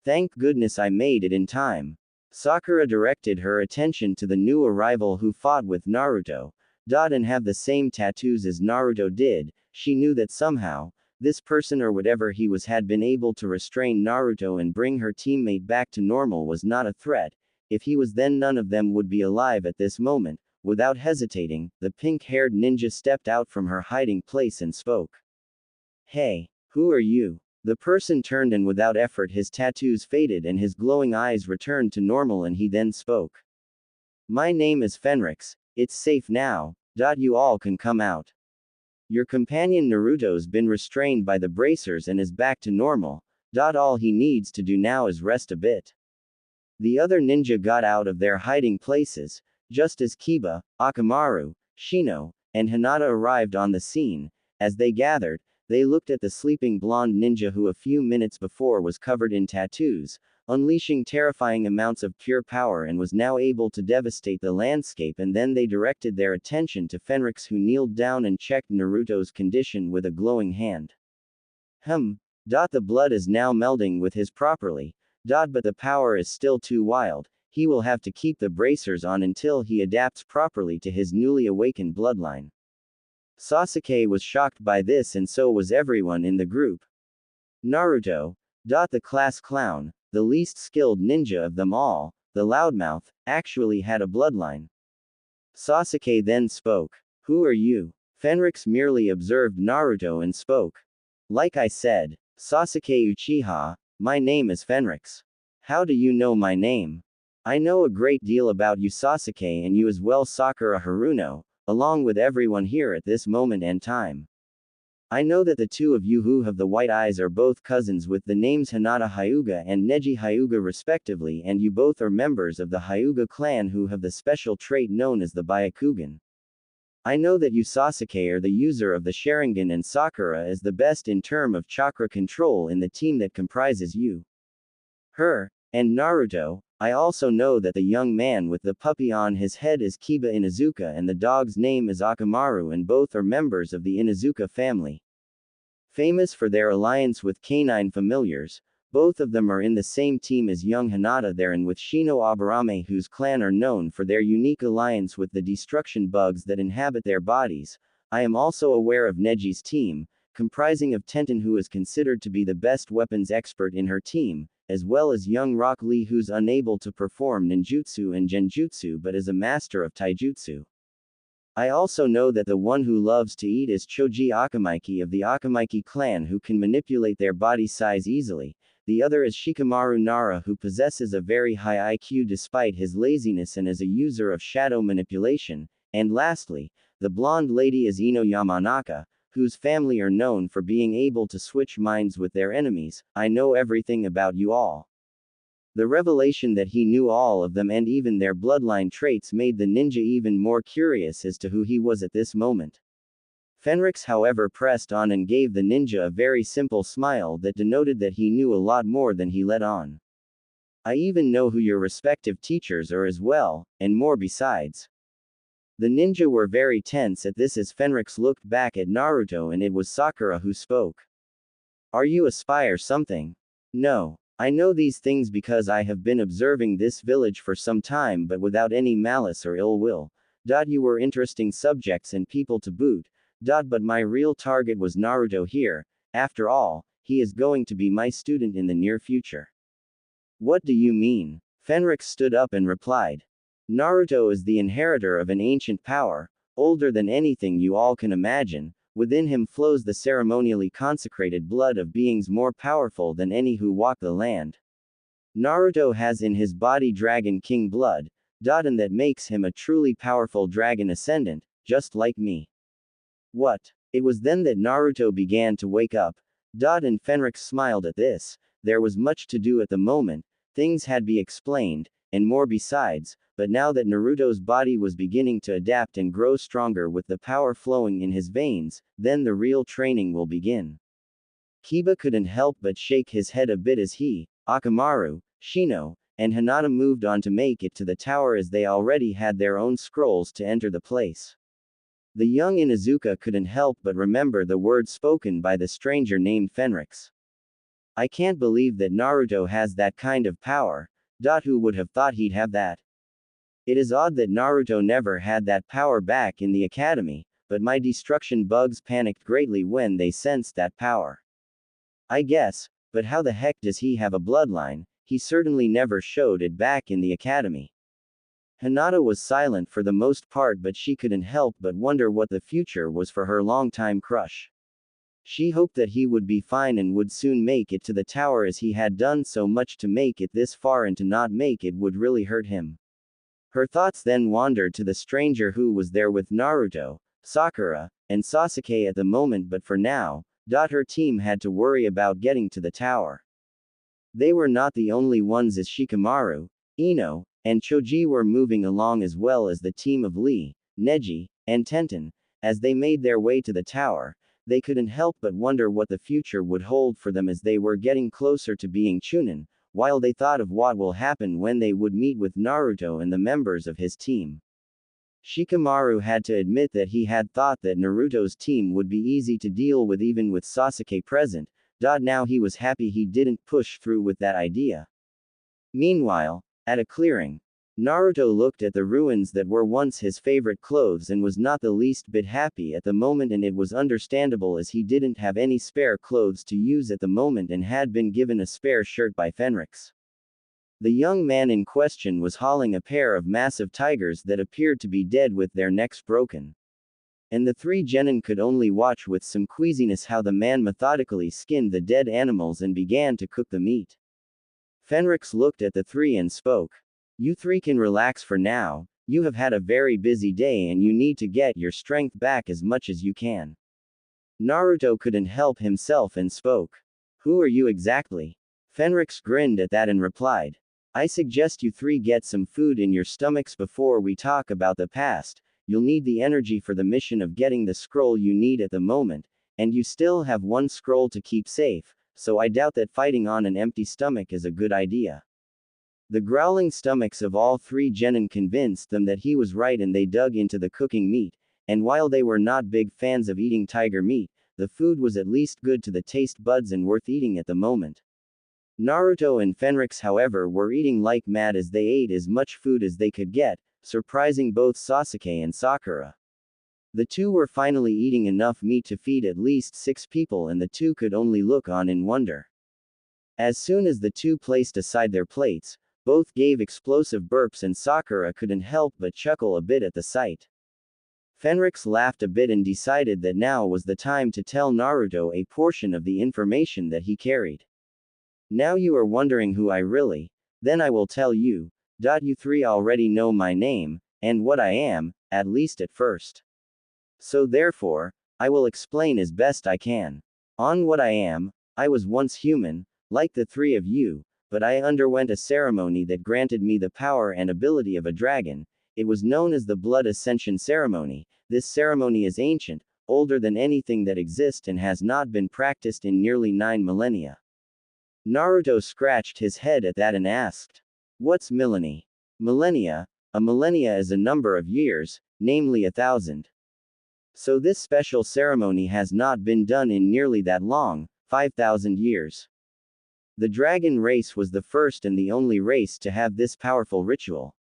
Thank goodness I made it in time. Sakura directed her attention to the new arrival who fought with Naruto, and have the same tattoos as Naruto did. She knew that somehow, this person or whatever he was had been able to restrain Naruto and bring her teammate back to normal was not a threat. If he was, then none of them would be alive at this moment. Without hesitating, the pink-haired ninja stepped out from her hiding place and spoke. Hey, who are you? The person turned, and without effort his tattoos faded and his glowing eyes returned to normal, and he then spoke. My name is Fenrix. It's safe now. You all can come out. Your companion Naruto's been restrained by the bracers and is back to normal. All he needs to do now is rest a bit. The other ninja got out of their hiding places, just as Kiba, Akamaru, Shino, and Hinata arrived on the scene. As they gathered, they looked at the sleeping blonde ninja who a few minutes before was covered in tattoos, unleashing terrifying amounts of pure power, and was now able to devastate the landscape, and then they directed their attention to Fenrix, who kneeled down and checked Naruto's condition with a glowing hand. The blood is now melding with his properly, but the power is still too wild. He will have to keep the bracers on until he adapts properly to his newly awakened bloodline. Sasuke was shocked by this, and so was everyone in the group. Naruto, the class clown, the least skilled ninja of them all, the loudmouth, actually had a bloodline. Sasuke then spoke. Who are you? Fenrix merely observed Naruto and spoke. Like I said, Sasuke Uchiha, my name is Fenrix. How do you know my name? I know a great deal about you, Sasuke, and you as well, Sakura Haruno, along with everyone here at this moment and time. I know that the two of you who have the white eyes are both cousins with the names Hinata Hyuga and Neji Hyuga respectively, and you both are members of the Hyuga clan who have the special trait known as the Byakugan. I know that you, Sasuke, are the user of the Sharingan, and Sakura is the best in term of chakra control in the team that comprises you, her, and Naruto. I also know that the young man with the puppy on his head is Kiba Inuzuka, and the dog's name is Akamaru, and both are members of the Inuzuka family. Famous for their alliance with canine familiars, both of them are in the same team as young Hinata there, and with Shino Aburame, whose clan are known for their unique alliance with the destruction bugs that inhabit their bodies. I am also aware of Neji's team, comprising of Tenten, who is considered to be the best weapons expert in her team, as well as young Rock Lee, who's unable to perform ninjutsu and genjutsu but is a master of taijutsu. I also know that the one who loves to eat is Choji Akamaiki of the Akamaiki clan, who can manipulate their body size easily. The other is Shikamaru Nara, who possesses a very high IQ despite his laziness and is a user of shadow manipulation. And lastly, the blonde lady is Ino Yamanaka, whose family are known for being able to switch minds with their enemies. I know everything about you all. The revelation that he knew all of them and even their bloodline traits made the ninja even more curious as to who he was at this moment. Fenrix, however, pressed on and gave the ninja a very simple smile that denoted that he knew a lot more than he let on. I even know who your respective teachers are as well, and more besides. The ninja were very tense at this as Fenrix looked back at Naruto, and it was Sakura who spoke. Are you a spy or something? No. I know these things because I have been observing this village for some time, but without any malice or ill will. You were interesting subjects and people to boot. But my real target was Naruto here. After all, he is going to be my student in the near future. What do you mean? Fenrix stood up and replied. Naruto is the inheritor of an ancient power, older than anything you all can imagine. Within him flows the ceremonially consecrated blood of beings more powerful than any who walk the land. Naruto has in his body Dragon King blood, and that makes him a truly powerful dragon ascendant, just like me. What? It was then that Naruto began to wake up. And Fenrix smiled at this. There was much to do at the moment, things had to be explained, and more besides, but now that Naruto's body was beginning to adapt and grow stronger with the power flowing in his veins, then the real training will begin. Kiba couldn't help but shake his head a bit as he, Akamaru, Shino, and Hinata moved on to make it to the tower as they already had their own scrolls to enter the place. The young Inuzuka couldn't help but remember the words spoken by the stranger named Fenrix. I can't believe that Naruto has that kind of power. Who would have thought he'd have that? It is odd that Naruto never had that power back in the academy, but my destruction bugs panicked greatly when they sensed that power. I guess, but how the heck does he have a bloodline? He certainly never showed it back in the academy. Hinata was silent for the most part, but she couldn't help but wonder what the future was for her longtime crush. She hoped that he would be fine and would soon make it to the tower, as he had done so much to make it this far, and to not make it would really hurt him. Her thoughts then wandered to the stranger who was there with Naruto, Sakura, and Sasuke at the moment, but for now, her team had to worry about getting to the tower. They were not the only ones, as Shikamaru, Ino, and Choji were moving along, as well as the team of Lee, Neji, and Tenten. As they made their way to the tower, they couldn't help but wonder what the future would hold for them as they were getting closer to being Chunin, while they thought of what will happen when they would meet with Naruto and the members of his team. Shikamaru had to admit that he had thought that Naruto's team would be easy to deal with even with Sasuke present. Now he was happy he didn't push through with that idea. Meanwhile, at a clearing, Naruto looked at the ruins that were once his favorite clothes and was not the least bit happy at the moment, and it was understandable as he didn't have any spare clothes to use at the moment and had been given a spare shirt by Fenrix. The young man in question was hauling a pair of massive tigers that appeared to be dead with their necks broken. And the three genin could only watch with some queasiness how the man methodically skinned the dead animals and began to cook the meat. Fenrix looked at the three and spoke. You three can relax for now, you have had a very busy day and you need to get your strength back as much as you can. Naruto couldn't help himself and spoke. Who are you exactly? Fenrix grinned at that and replied. I suggest you three get some food in your stomachs before we talk about the past. You'll need the energy for the mission of getting the scroll you need at the moment, and you still have one scroll to keep safe, so I doubt that fighting on an empty stomach is a good idea. The growling stomachs of all three genin convinced them that he was right, and they dug into the cooking meat, and while they were not big fans of eating tiger meat, the food was at least good to the taste buds and worth eating at the moment. Naruto and Fenrix, however, were eating like mad as they ate as much food as they could get, surprising both Sasuke and Sakura. The two were finally eating enough meat to feed at least 6 people, and the two could only look on in wonder. As soon as the two placed aside their plates, both gave explosive burps, and Sakura couldn't help but chuckle a bit at the sight. Fenrix laughed a bit and decided that now was the time to tell Naruto a portion of the information that he carried. Now you are wondering who I really, then I will tell you. You three already know my name, and what I am, at least at first. So therefore, I will explain as best I can. On what I am, I was once human, like the three of you, but I underwent a ceremony that granted me the power and ability of a dragon. It was known as the Blood Ascension Ceremony. This ceremony is ancient, older than anything that exists, and has not been practiced in nearly 9 millennia. Naruto scratched his head at that and asked, what's millennia? Millennia? A millennia is a number of years, namely 1,000. So this special ceremony has not been done in nearly that long, 5,000 years. The dragon race was the first and the only race to have this powerful ritual.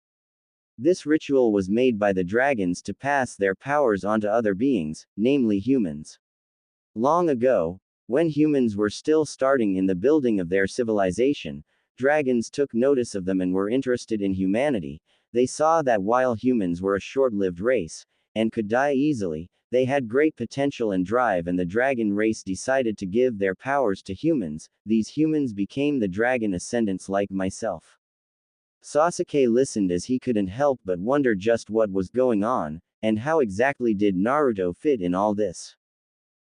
This ritual was made by the dragons to pass their powers on to other beings, namely humans. Long ago, when humans were still starting in the building of their civilization, dragons took notice of them and were interested in humanity. They saw that while humans were a short-lived race, and could die easily. They had great potential and drive, and the dragon race decided to give their powers to humans. These humans became the dragon ascendants like myself. Sasuke listened as he couldn't help but wonder just what was going on, and how exactly did Naruto fit in all this.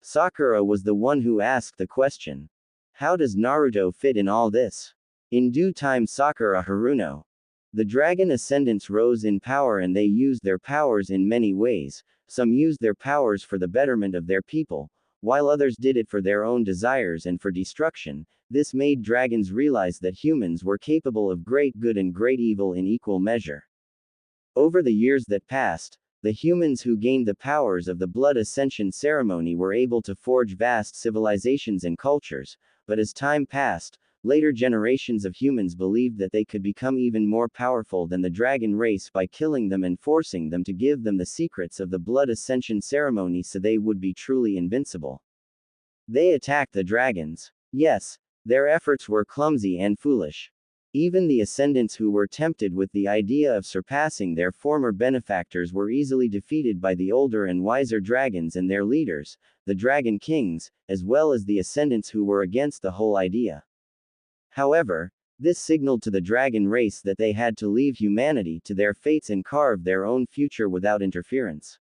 Sakura was the one who asked the question. How does Naruto fit in all this? In due time Sakura Haruno. The dragon ascendants rose in power and they used their powers in many ways. Some used their powers for the betterment of their people, while others did it for their own desires and for destruction. This made dragons realize that humans were capable of great good and great evil in equal measure. Over the years that passed, the humans who gained the powers of the blood ascension ceremony were able to forge vast civilizations and cultures, but as time passed, later generations of humans believed that they could become even more powerful than the dragon race by killing them and forcing them to give them the secrets of the blood ascension ceremony so they would be truly invincible. They attacked the dragons. Yes, their efforts were clumsy and foolish. Even the ascendants who were tempted with the idea of surpassing their former benefactors were easily defeated by the older and wiser dragons and their leaders, the dragon kings, as well as the ascendants who were against the whole idea. However, this signaled to the dragon race that they had to leave humanity to their fates and carve their own future without interference.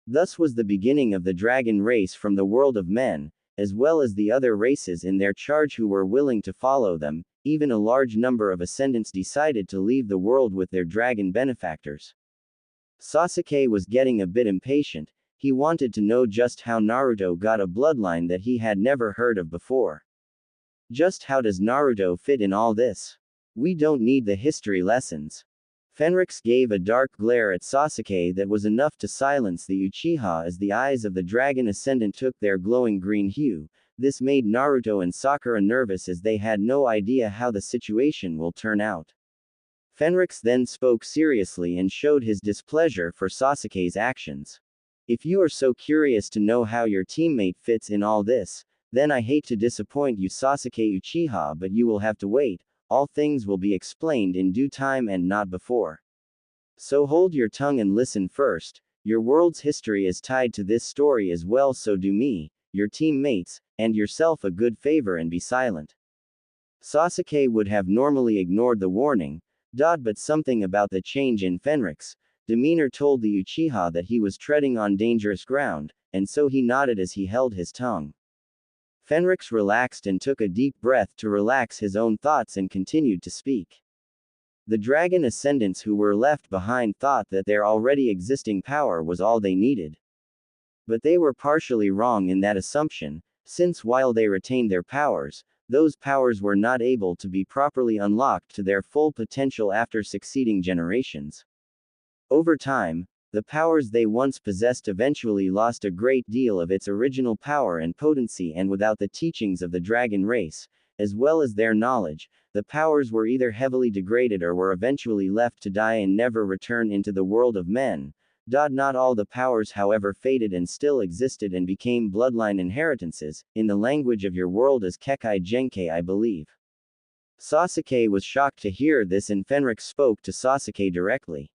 Thus was the beginning of the dragon race from the world of men, as well as the other races in their charge who were willing to follow them. Even a large number of ascendants decided to leave the world with their dragon benefactors. Sasuke was getting a bit impatient. He wanted to know just how Naruto got a bloodline that he had never heard of before. Just how does Naruto fit in all this? We don't need the history lessons. Fenrix gave a dark glare at Sasuke that was enough to silence the Uchiha as the eyes of the dragon ascendant took their glowing green hue. This made Naruto and Sakura nervous as they had no idea how the situation will turn out. Fenrix then spoke seriously and showed his displeasure for Sasuke's actions. If you are so curious to know how your teammate fits in all this, then I hate to disappoint you Sasuke Uchiha, but you will have to wait. All things will be explained in due time and not before. So hold your tongue and listen first. Your world's history is tied to this story as well, so do me, your teammates, and yourself a good favor and be silent. Sasuke would have normally ignored the warning, but something about the change in Fenrix's demeanor told the Uchiha that he was treading on dangerous ground, and so he nodded as he held his tongue. Fenrix relaxed and took a deep breath to relax his own thoughts and continued to speak. The dragon ascendants who were left behind thought that their already existing power was all they needed. But they were partially wrong in that assumption, since while they retained their powers, those powers were not able to be properly unlocked to their full potential after succeeding generations. Over time, the powers they once possessed eventually lost a great deal of its original power and potency, and without the teachings of the dragon race, as well as their knowledge, the powers were either heavily degraded or were eventually left to die and never return into the world of men. Not all the powers, however, faded and still existed and became bloodline inheritances, in the language of your world as Kekkei Genkai, I believe. Sasuke was shocked to hear this, and Fenrix spoke to Sasuke directly.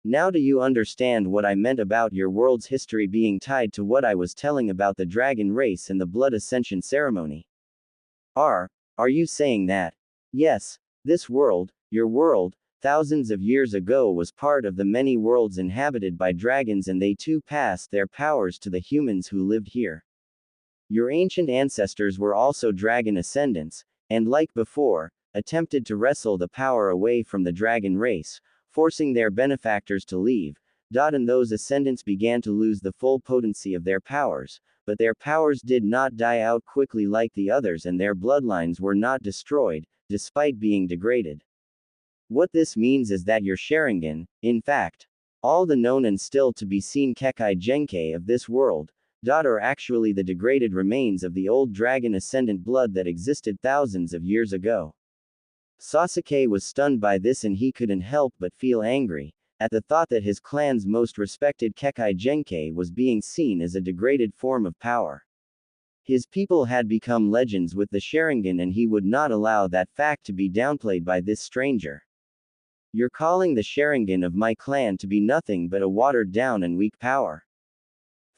Now do you understand what I meant about your world's history being tied to what I was telling about the dragon race and the blood ascension ceremony? Are you saying that? Yes, this world, your world, thousands of years ago was part of the many worlds inhabited by dragons, and they too passed their powers to the humans who lived here. Your ancient ancestors were also dragon ascendants, and like before, attempted to wrestle the power away from the dragon race, forcing their benefactors to leave. And those ascendants began to lose the full potency of their powers, but their powers did not die out quickly like the others, and their bloodlines were not destroyed, despite being degraded. What this means is that your Sharingan, in fact, all the known and still to be seen Kekkei Genkai of this world, are actually the degraded remains of the old dragon ascendant blood that existed thousands of years ago. Sasuke was stunned by this, and he couldn't help but feel angry at the thought that his clan's most respected Kekkei Genkai was being seen as a degraded form of power. His people had become legends with the Sharingan, and he would not allow that fact to be downplayed by this stranger. You're calling the Sharingan of my clan to be nothing but a watered down and weak power.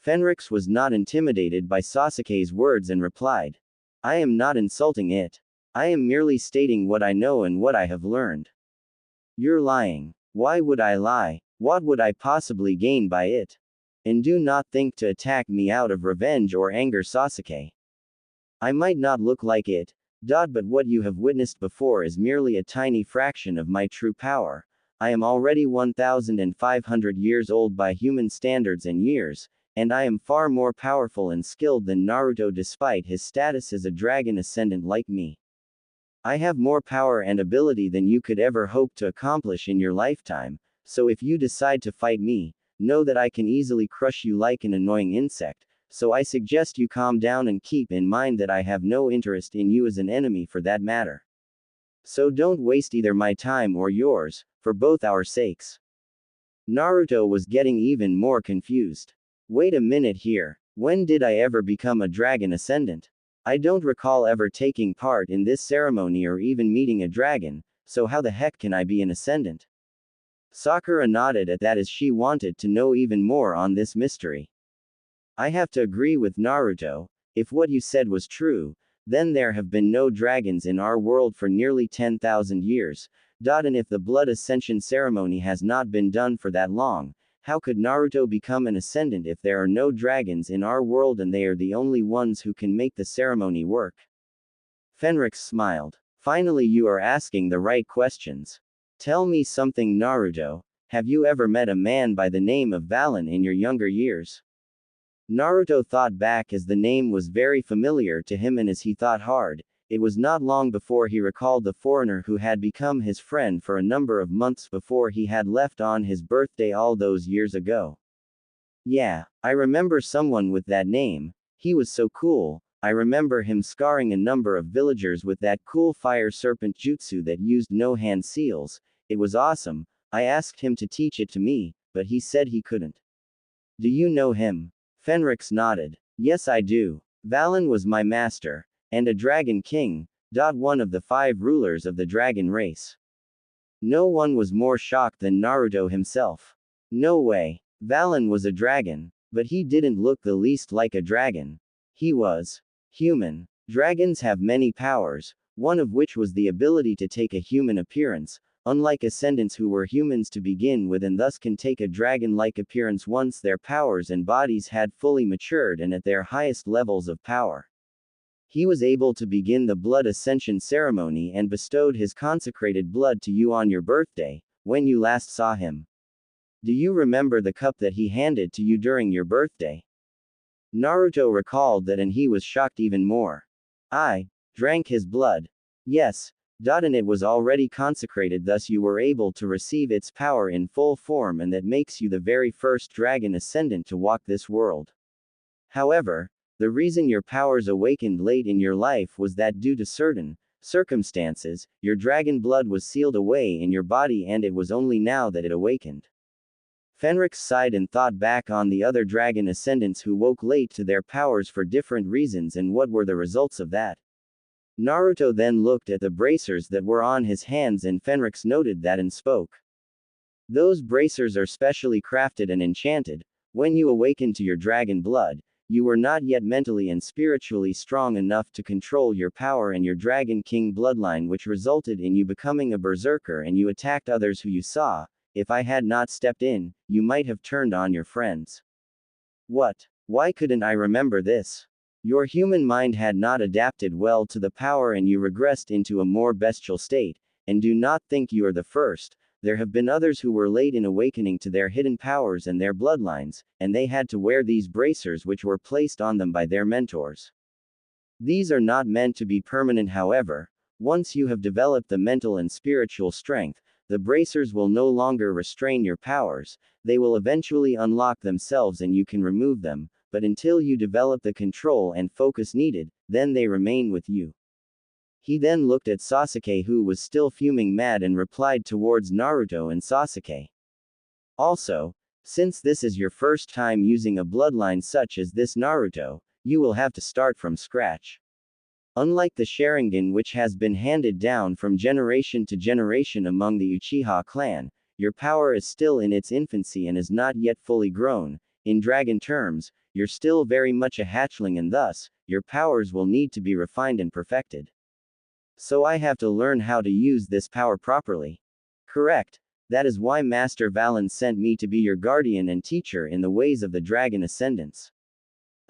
Fenrix was not intimidated by Sasuke's words and replied. I am not insulting it. I am merely stating what I know and what I have learned. You're lying. Why would I lie? What would I possibly gain by it? And do not think to attack me out of revenge or anger, Sasuke. I might not look like it, but what you have witnessed before is merely a tiny fraction of my true power. I am already 1,500 years old by human standards and years, and I am far more powerful and skilled than Naruto despite his status as a dragon ascendant like me. I have more power and ability than you could ever hope to accomplish in your lifetime, so if you decide to fight me, know that I can easily crush you like an annoying insect, so I suggest you calm down and keep in mind that I have no interest in you as an enemy for that matter. So don't waste either my time or yours, for both our sakes. Naruto was getting even more confused. Wait a minute here, when did I ever become a dragon ascendant? I don't recall ever taking part in this ceremony or even meeting a dragon, so how the heck can I be an ascendant? Sakura nodded at that as she wanted to know even more on this mystery. I have to agree with Naruto, if what you said was true, then there have been no dragons in our world for nearly 10,000 years, and if the blood ascension ceremony has not been done for that long, how could Naruto become an ascendant if there are no dragons in our world and they are the only ones who can make the ceremony work? Fenrix smiled. Finally, you are asking the right questions. Tell me something, Naruto. Have you ever met a man by the name of Valen in your younger years? Naruto thought back as the name was very familiar to him, and as he thought hard, it was not long before he recalled the foreigner who had become his friend for a number of months before he had left on his birthday all those years ago. Yeah, I remember someone with that name. He was so cool. I remember him scarring a number of villagers with that cool fire serpent jutsu that used no hand seals. It was awesome. I asked him to teach it to me, but he said he couldn't. Do you know him? Fenrix nodded. Yes, I do. Valen was my master, and a dragon king, one of the 5 rulers of the dragon race. No one was more shocked than Naruto himself. No way. Valen was a dragon, but he didn't look the least like a dragon. He was human. Dragons have many powers, one of which was the ability to take a human appearance, unlike ascendants who were humans to begin with and thus can take a dragon-like appearance once their powers and bodies had fully matured and at their highest levels of power. He was able to begin the blood ascension ceremony and bestowed his consecrated blood to you on your birthday, when you last saw him. Do you remember the cup that he handed to you during your birthday? Naruto recalled that and he was shocked even more. I drank his blood. Yes, and it was already consecrated, thus you were able to receive its power in full form, and that makes you the very first dragon ascendant to walk this world. However, the reason your powers awakened late in your life was that due to certain circumstances, your dragon blood was sealed away in your body and it was only now that it awakened. Fenrix sighed and thought back on the other dragon ascendants who woke late to their powers for different reasons and what were the results of that. Naruto then looked at the bracers that were on his hands and Fenrix noted that and spoke. Those bracers are specially crafted and enchanted. When you awaken to your dragon blood, you were not yet mentally and spiritually strong enough to control your power and your Dragon King bloodline, which resulted in you becoming a berserker and you attacked others who you saw. If I had not stepped in, you might have turned on your friends. What? Why couldn't I remember this? Your human mind had not adapted well to the power and you regressed into a more bestial state, and do not think you are the first. There have been others who were late in awakening to their hidden powers and their bloodlines, and they had to wear these bracers which were placed on them by their mentors. These are not meant to be permanent, however. Once you have developed the mental and spiritual strength, the bracers will no longer restrain your powers, they will eventually unlock themselves and you can remove them, but until you develop the control and focus needed, then they remain with you. He then looked at Sasuke, who was still fuming mad, and replied towards Naruto and Sasuke. Also, since this is your first time using a bloodline such as this, Naruto, you will have to start from scratch. Unlike the Sharingan, which has been handed down from generation to generation among the Uchiha clan, your power is still in its infancy and is not yet fully grown. In dragon terms, you're still very much a hatchling, and thus, your powers will need to be refined and perfected. So I have to learn how to use this power properly. Correct. That is why Master Valen sent me to be your guardian and teacher in the ways of the dragon ascendants.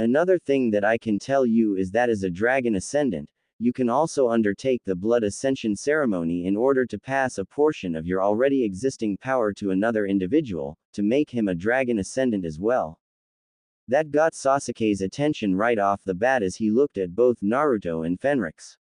Another thing that I can tell you is that as a dragon ascendant, you can also undertake the blood ascension ceremony in order to pass a portion of your already existing power to another individual, to make him a dragon ascendant as well. That got Sasuke's attention right off the bat as he looked at both Naruto and Fenrix.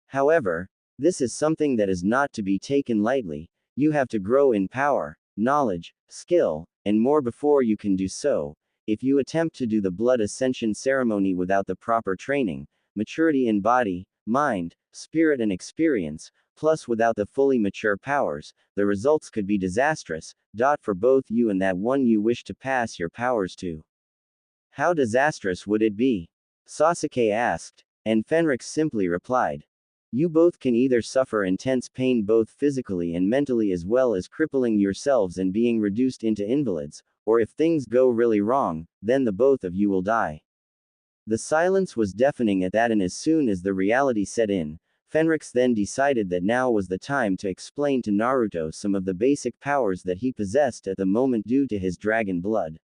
However, this is something that is not to be taken lightly. You have to grow in power, knowledge, skill, and more before you can do so. If you attempt to do the blood ascension ceremony without the proper training, maturity in body, mind, spirit and experience, plus without the fully mature powers, the results could be disastrous, for both you and that one you wish to pass your powers to. How disastrous would it be? Sasuke asked, and Fenrix simply replied. You both can either suffer intense pain both physically and mentally, as well as crippling yourselves and being reduced into invalids, or if things go really wrong, then the both of you will die. The silence was deafening at that, and as soon as the reality set in, Fenrix then decided that now was the time to explain to Naruto some of the basic powers that he possessed at the moment due to his dragon blood.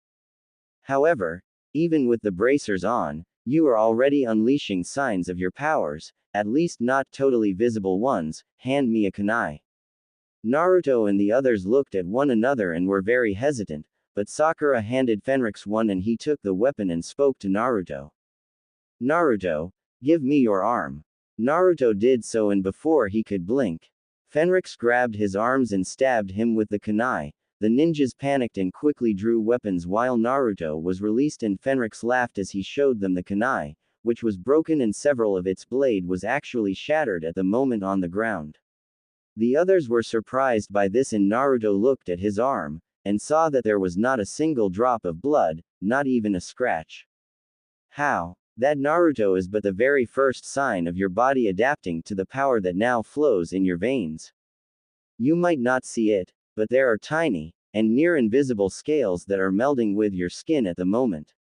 However, even with the bracers on, you are already unleashing signs of your powers, at least not totally visible ones. Hand me a kunai. Naruto and the others looked at one another and were very hesitant, but Sakura handed Fenrix one and he took the weapon and spoke to Naruto. Naruto, give me your arm. Naruto did so, and before he could blink, Fenrix grabbed his arms and stabbed him with the kunai. The ninjas panicked and quickly drew weapons while Naruto was released, and Fenrix laughed as he showed them the kunai, which was broken and several of its blade was actually shattered at the moment on the ground. The others were surprised by this, and Naruto looked at his arm, and saw that there was not a single drop of blood, not even a scratch. How? That, Naruto, is but the very first sign of your body adapting to the power that now flows in your veins. You might not see it, but there are tiny, and near invisible scales that are melding with your skin at the moment.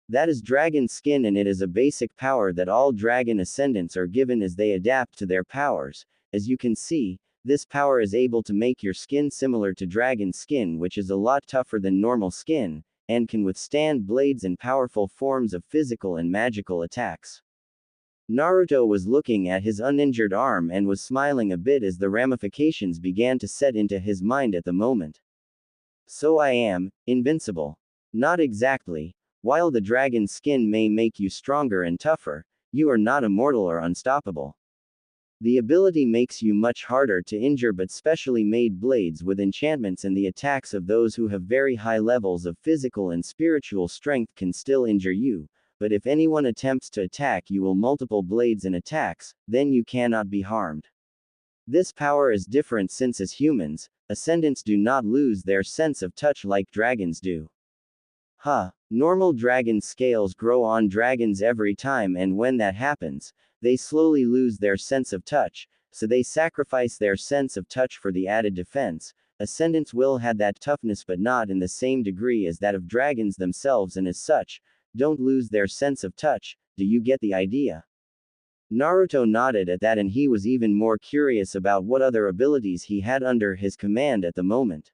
That is dragon skin, and it is a basic power that all dragon ascendants are given as they adapt to their powers. As you can see, this power is able to make your skin similar to dragon skin, which is a lot tougher than normal skin, and can withstand blades and powerful forms of physical and magical attacks. Naruto was looking at his uninjured arm and was smiling a bit as the ramifications began to set into his mind at the moment. So I am invincible. Not exactly. While the dragon skin may make you stronger and tougher, you are not immortal or unstoppable. The ability makes you much harder to injure, but specially made blades with enchantments and the attacks of those who have very high levels of physical and spiritual strength can still injure you. But if anyone attempts to attack you with multiple blades and attacks, then you cannot be harmed. This power is different since as humans, ascendants do not lose their sense of touch like dragons do. Normal dragon scales grow on dragons every time, and when that happens, they slowly lose their sense of touch, so they sacrifice their sense of touch for the added defense. Ascendants will have that toughness, but not in the same degree as that of dragons themselves, and as such, don't lose their sense of touch. Do you get the idea? Naruto nodded at that, and he was even more curious about what other abilities he had under his command at the moment.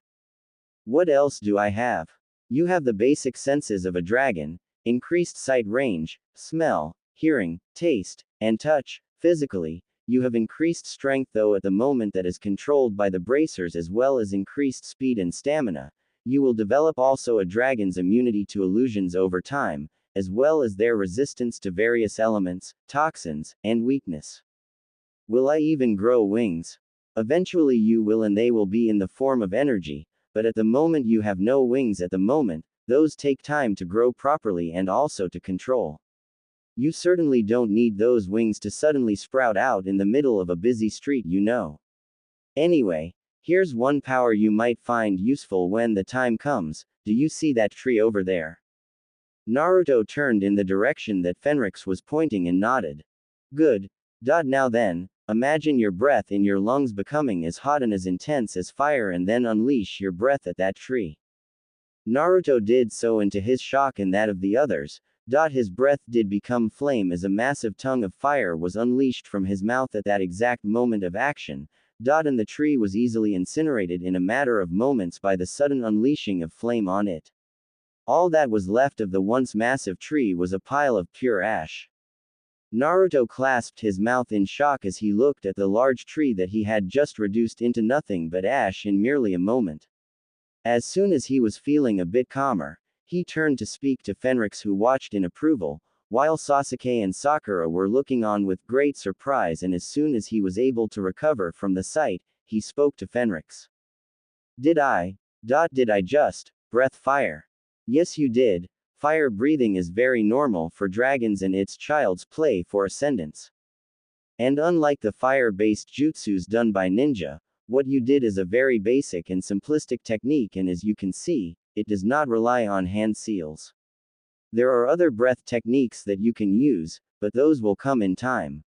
What else do I have? You have the basic senses of a dragon, increased sight range, smell, hearing, taste, and touch. Physically, you have increased strength, though at the moment that is controlled by the bracers, as well as increased speed and stamina. You will develop also a dragon's immunity to illusions over time, as well as their resistance to various elements, toxins, and weakness. Will I even grow wings? Eventually you will, and they will be in the form of energy, but at the moment you have no wings at the moment. Those take time to grow properly and also to control. You certainly don't need those wings to suddenly sprout out in the middle of a busy street, you know. Anyway, here's one power you might find useful when the time comes. Do you see that tree over there? Naruto turned in the direction that Fenrix was pointing and nodded. Good. Now then, imagine your breath in your lungs becoming as hot and as intense as fire and then unleash your breath at that tree. Naruto did so, and to his shock and that of the others, his breath did become flame as a massive tongue of fire was unleashed from his mouth at that exact moment of action, and the tree was easily incinerated in a matter of moments by the sudden unleashing of flame on it. All that was left of the once massive tree was a pile of pure ash. Naruto clasped his mouth in shock as he looked at the large tree that he had just reduced into nothing but ash in merely a moment. As soon as he was feeling a bit calmer, he turned to speak to Fenrix, who watched in approval, while Sasuke and Sakura were looking on with great surprise, and as soon as he was able to recover from the sight, he spoke to Fenrix. Did I just breath fire? Yes, you did. Fire breathing is very normal for dragons and it's child's play for ascendants. And unlike the fire-based jutsus done by ninja, what you did is a very basic and simplistic technique, and as you can see, it does not rely on hand seals. There are other breath techniques that you can use, but those will come in time.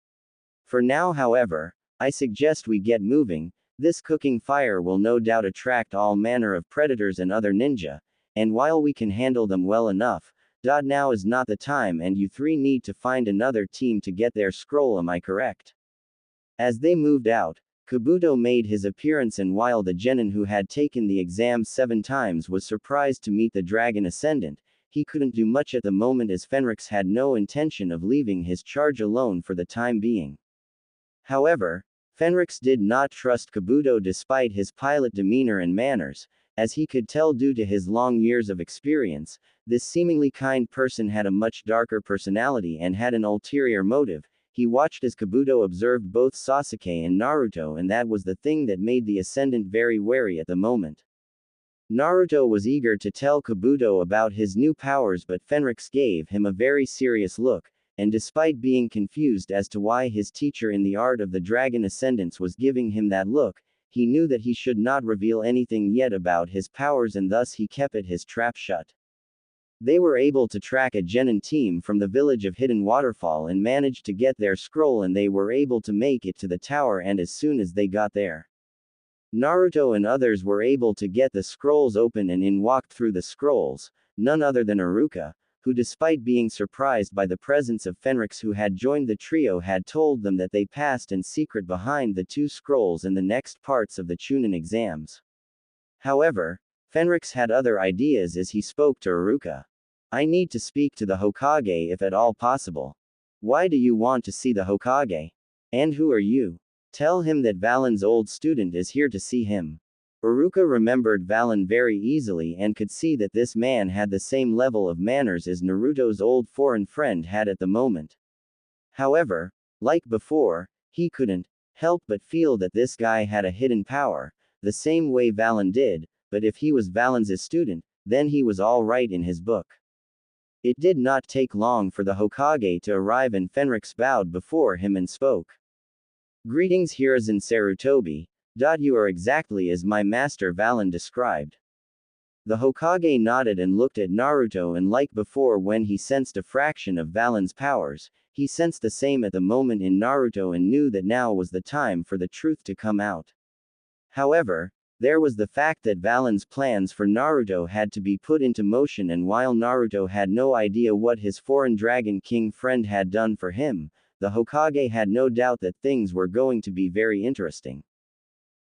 For now, however, I suggest we get moving. This cooking fire will no doubt attract all manner of predators and other ninja, and while we can handle them well enough, now is not the time, and you three need to find another team to get their scroll, am I correct? As they moved out, Kabuto made his appearance, and while the genin who had taken the exam 7 times was surprised to meet the Dragon Ascendant, he couldn't do much at the moment as Fenrix had no intention of leaving his charge alone for the time being. However, Fenrix did not trust Kabuto despite his pilot demeanor and manners, as he could tell due to his long years of experience. This seemingly kind person had a much darker personality and had an ulterior motive. He watched as Kabuto observed both Sasuke and Naruto, and that was the thing that made the Ascendant very wary at the moment. Naruto was eager to tell Kabuto about his new powers, but Fenrix gave him a very serious look, and despite being confused as to why his teacher in the art of the Dragon Ascendants was giving him that look, he knew that he should not reveal anything yet about his powers, and thus he kept his trap shut. They were able to track a genin team from the village of Hidden Waterfall and managed to get their scroll, and they were able to make it to the tower, and as soon as they got there, Naruto and others were able to get the scrolls open, and in walked through the scrolls, none other than Iruka, who despite being surprised by the presence of Fenrix who had joined the trio had told them that they passed in secret behind the 2 scrolls and the next parts of the Chunin exams. However, Fenrix had other ideas as he spoke to Iruka. I need to speak to the Hokage if at all possible. Why do you want to see the Hokage? And who are you? Tell him that Valen's old student is here to see him. Iruka remembered Valen very easily and could see that this man had the same level of manners as Naruto's old foreign friend had at the moment. However, like before, he couldn't help but feel that this guy had a hidden power, the same way Valen did, but if he was Valen's student, then he was all right in his book. It did not take long for the Hokage to arrive, and Fenrix bowed before him and spoke. Greetings, Hiruzen Sarutobi. You are exactly as my master Valen described. The Hokage nodded and looked at Naruto, and like before when he sensed a fraction of Valen's powers, he sensed the same at the moment in Naruto and knew that now was the time for the truth to come out. However, there was the fact that Valen's plans for Naruto had to be put into motion, and while Naruto had no idea what his foreign Dragon King friend had done for him, the Hokage had no doubt that things were going to be very interesting.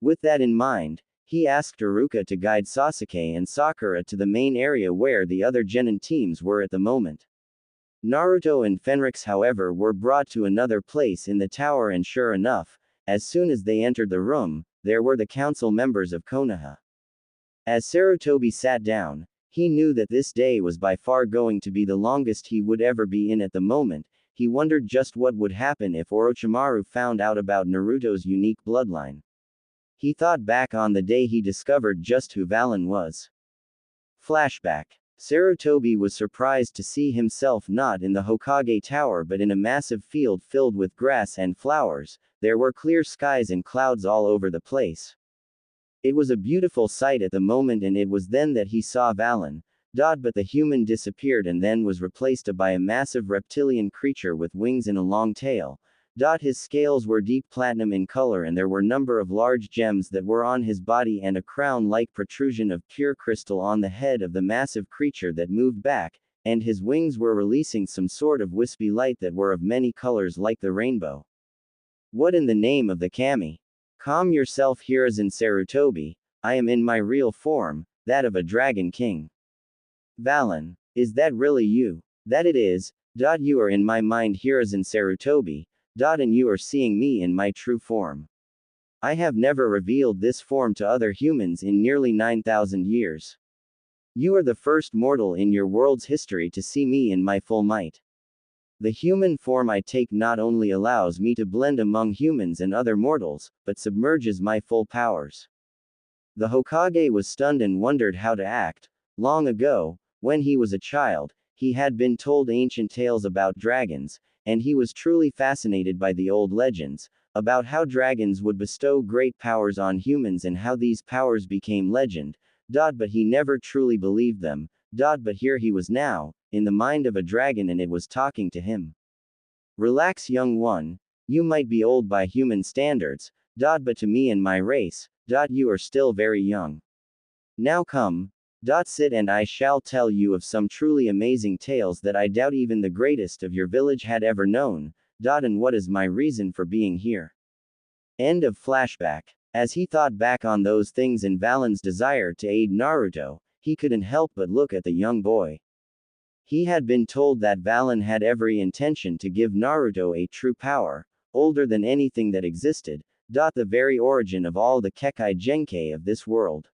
With that in mind, he asked Iruka to guide Sasuke and Sakura to the main area where the other genin teams were at the moment. Naruto and Fenrix, however, were brought to another place in the tower, and sure enough, as soon as they entered the room, there were the council members of Konoha. As Sarutobi sat down, he knew that this day was by far going to be the longest he would ever be in. At the moment, he wondered just what would happen if Orochimaru found out about Naruto's unique bloodline. He thought back on the day he discovered just who Valen was. Flashback. Sarutobi was surprised to see himself not in the Hokage Tower but in a massive field filled with grass and flowers. There were clear skies and clouds all over the place. It was a beautiful sight at the moment, and it was then that he saw Valen. But the human disappeared and then was replaced by a massive reptilian creature with wings and a long tail. His scales were deep platinum in color and there were number of large gems that were on his body and a crown-like protrusion of pure crystal on the head of the massive creature that moved back, and his wings were releasing some sort of wispy light that were of many colors like the rainbow. What in the name of the kami? Calm yourself Hiruzen Sarutobi, I am in my real form, that of a dragon king. Valen. Is that really you? That it is. You are in my mind Hiruzen Sarutobi, and you are seeing me in my true form. I have never revealed this form to other humans in nearly 9,000 years. You are the first mortal in your world's history to see me in my full might. The human form I take not only allows me to blend among humans and other mortals, but submerges my full powers. The Hokage was stunned and wondered how to act. Long ago, when he was a child, he had been told ancient tales about dragons, and he was truly fascinated by the old legends, about how dragons would bestow great powers on humans and how these powers became legend, but he never truly believed them, but here he was now, in the mind of a dragon and it was talking to him. Relax young one, you might be old by human standards, but to me and my race, you are still very young. Now come, sit and I shall tell you of some truly amazing tales that I doubt even the greatest of your village had ever known, and what is my reason for being here. End of flashback. As he thought back on those things and Valen's desire to aid Naruto, he couldn't help but look at the young boy. He had been told that Valen had every intention to give Naruto a true power, older than anything that existed, the very origin of all the Kekkei Genkei of this world.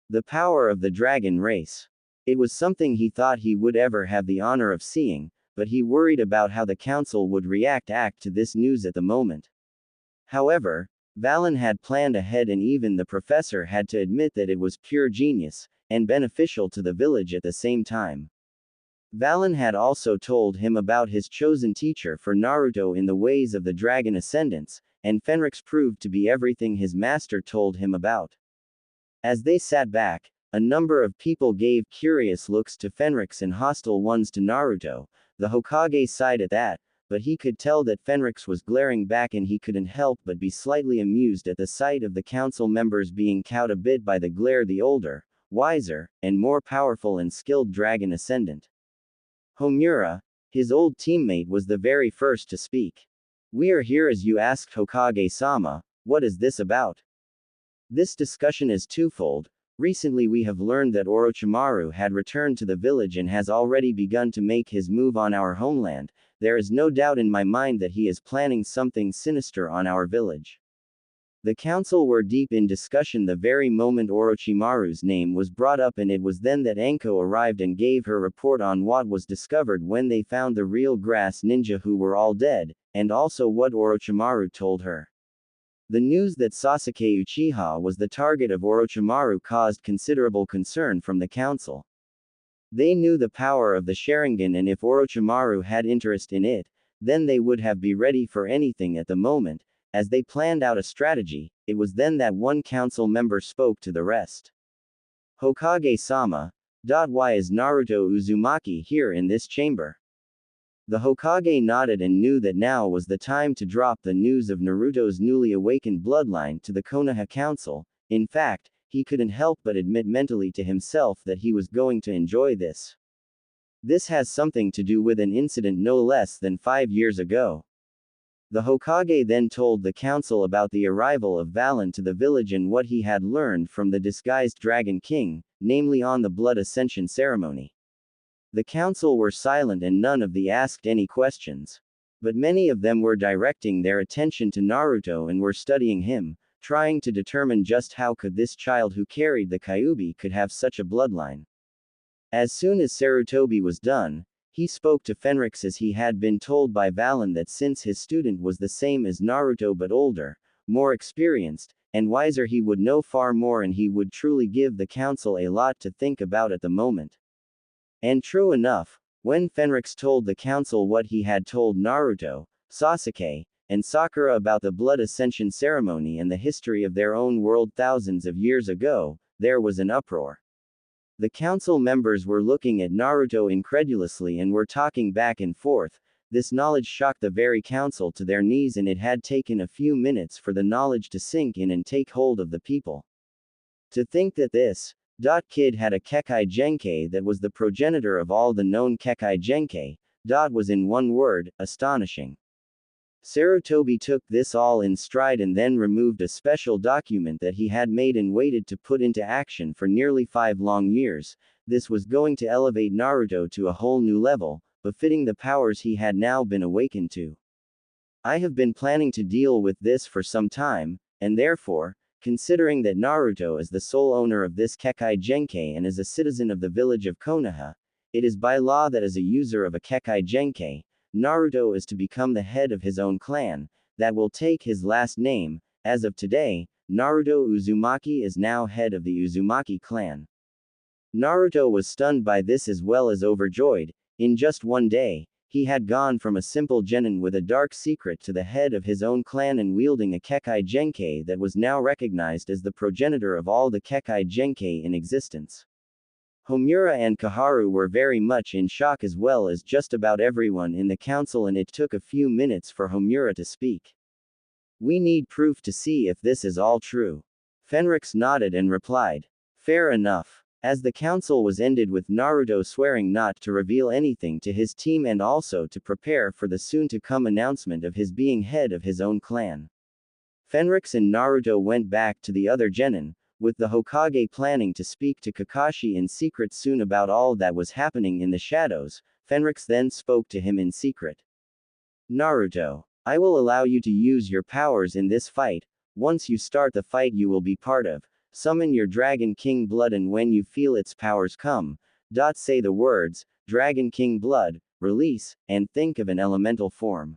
The power of the dragon race. It was something he thought he would ever have the honor of seeing, but he worried about how the council would react to this news at the moment. However, Valen had planned ahead and even the professor had to admit that it was pure genius, and beneficial to the village at the same time. Valen had also told him about his chosen teacher for Naruto in the ways of the dragon ascendants, and Fenrix proved to be everything his master told him about. As they sat back, a number of people gave curious looks to Fenrix and hostile ones to Naruto. The Hokage sighed at that, but he could tell that Fenrix was glaring back and he couldn't help but be slightly amused at the sight of the council members being cowed a bit by the glare the older, wiser, and more powerful and skilled dragon ascendant. Homura, his old teammate, was the very first to speak. We are here as you asked Hokage-sama, what is this about? This discussion is twofold. Recently we have learned that Orochimaru had returned to the village and has already begun to make his move on our homeland. There is no doubt in my mind that he is planning something sinister on our village. The council were deep in discussion the very moment Orochimaru's name was brought up, and it was then that Anko arrived and gave her report on what was discovered when they found the real grass ninja who were all dead, and also what Orochimaru told her. The news that Sasuke Uchiha was the target of Orochimaru caused considerable concern from the council. They knew the power of the Sharingan, and if Orochimaru had interest in it, then they would have been ready for anything at the moment. As they planned out a strategy, it was then that one council member spoke to the rest. Hokage-sama, why is Naruto Uzumaki here in this chamber? The Hokage nodded and knew that now was the time to drop the news of Naruto's newly awakened bloodline to the Konoha Council. In fact, he couldn't help but admit mentally to himself that he was going to enjoy this. This has something to do with an incident no less than 5 years ago. The Hokage then told the council about the arrival of Valen to the village and what he had learned from the disguised Dragon King, namely on the blood ascension ceremony. The council were silent and none of them asked any questions. But many of them were directing their attention to Naruto and were studying him, trying to determine just how could this child who carried the Kyuubi could have such a bloodline. As soon as Sarutobi was done, he spoke to Fenrix as he had been told by Valen that since his student was the same as Naruto but older, more experienced, and wiser, he would know far more and he would truly give the council a lot to think about at the moment. And true enough, when Fenrix told the council what he had told Naruto, Sasuke, and Sakura about the blood ascension ceremony and the history of their own world thousands of years ago, there was an uproar. The council members were looking at Naruto incredulously and were talking back and forth. This knowledge shocked the very council to their knees, and it had taken a few minutes for the knowledge to sink in and take hold of the people. To think that this kid had a Kekkei Genkai that was the progenitor of all the known Kekkei Genkai, was in one word, astonishing. Sarutobi took this all in stride and then removed a special document that he had made and waited to put into action for nearly 5 long years. This was going to elevate Naruto to a whole new level, befitting the powers he had now been awakened to. I have been planning to deal with this for some time, and therefore, considering that Naruto is the sole owner of this Kekkei Genkai and is a citizen of the village of Konoha, it is by law that as a user of a Kekkei Genkai, Naruto is to become the head of his own clan, that will take his last name. As of today, Naruto Uzumaki is now head of the Uzumaki clan. Naruto was stunned by this as well as overjoyed. In just one day, he had gone from a simple genin with a dark secret to the head of his own clan and wielding a Kekkei Genkai that was now recognized as the progenitor of all the Kekkei Genkai in existence. Homura and Kaharu were very much in shock as well as just about everyone in the council, and it took a few minutes for Homura to speak. We need proof to see if this is all true. Fenrix nodded and replied. Fair enough. As the council was ended with Naruto swearing not to reveal anything to his team and also to prepare for the soon-to-come announcement of his being head of his own clan. Fenrix and Naruto went back to the other genin, with the Hokage planning to speak to Kakashi in secret soon about all that was happening in the shadows. Fenrix then spoke to him in secret. Naruto, I will allow you to use your powers in this fight. Once you start the fight, you will be part of. Summon your Dragon King blood, and when you feel its powers come, say the words, Dragon King blood, release, and think of an elemental form.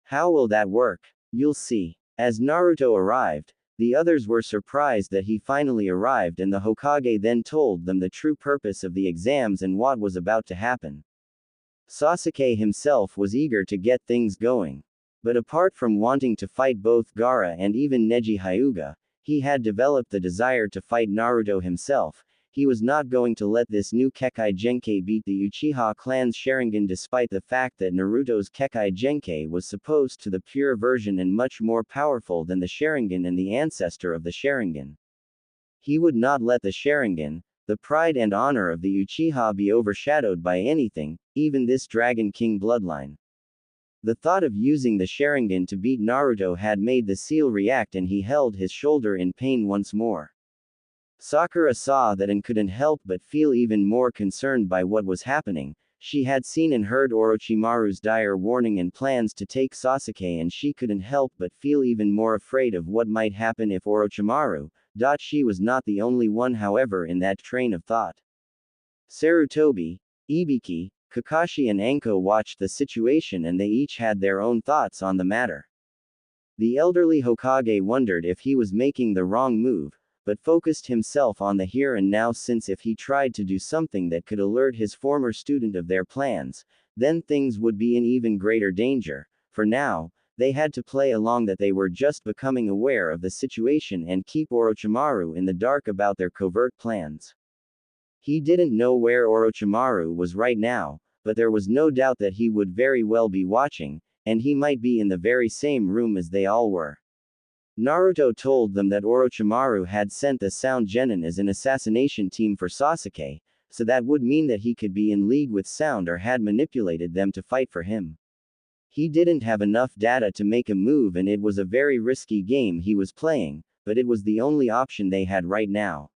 How will that work? You'll see. As Naruto arrived, the others were surprised that he finally arrived, and the Hokage then told them the true purpose of the exams and what was about to happen. Sasuke himself was eager to get things going. But apart from wanting to fight both Gaara and even Neji Hyuga, he had developed the desire to fight Naruto himself. He was not going to let this new Kekkei Genkai beat the Uchiha clan's Sharingan, despite the fact that Naruto's Kekkei Genkai was supposed to the pure version and much more powerful than the Sharingan and the ancestor of the Sharingan. He would not let the Sharingan, the pride and honor of the Uchiha, be overshadowed by anything, even this Dragon King bloodline. The thought of using the Sharingan to beat Naruto had made the seal react, and he held his shoulder in pain once more. Sakura saw that and couldn't help but feel even more concerned by what was happening. She had seen and heard Orochimaru's dire warning and plans to take Sasuke, and she couldn't help but feel even more afraid of what might happen if Orochimaru. She was not the only one, however, in that train of thought. Sarutobi, Ibiki, Kakashi and Anko watched the situation, and they each had their own thoughts on the matter. The elderly Hokage wondered if he was making the wrong move, but focused himself on the here and now, since if he tried to do something that could alert his former student of their plans, then things would be in even greater danger. For now, they had to play along that they were just becoming aware of the situation and keep Orochimaru in the dark about their covert plans. He didn't know where Orochimaru was right now, but there was no doubt that he would very well be watching, and he might be in the very same room as they all were. Naruto told them that Orochimaru had sent the Sound Genin as an assassination team for Sasuke, so that would mean that he could be in league with Sound or had manipulated them to fight for him. He didn't have enough data to make a move, and it was a very risky game he was playing, but it was the only option they had right now.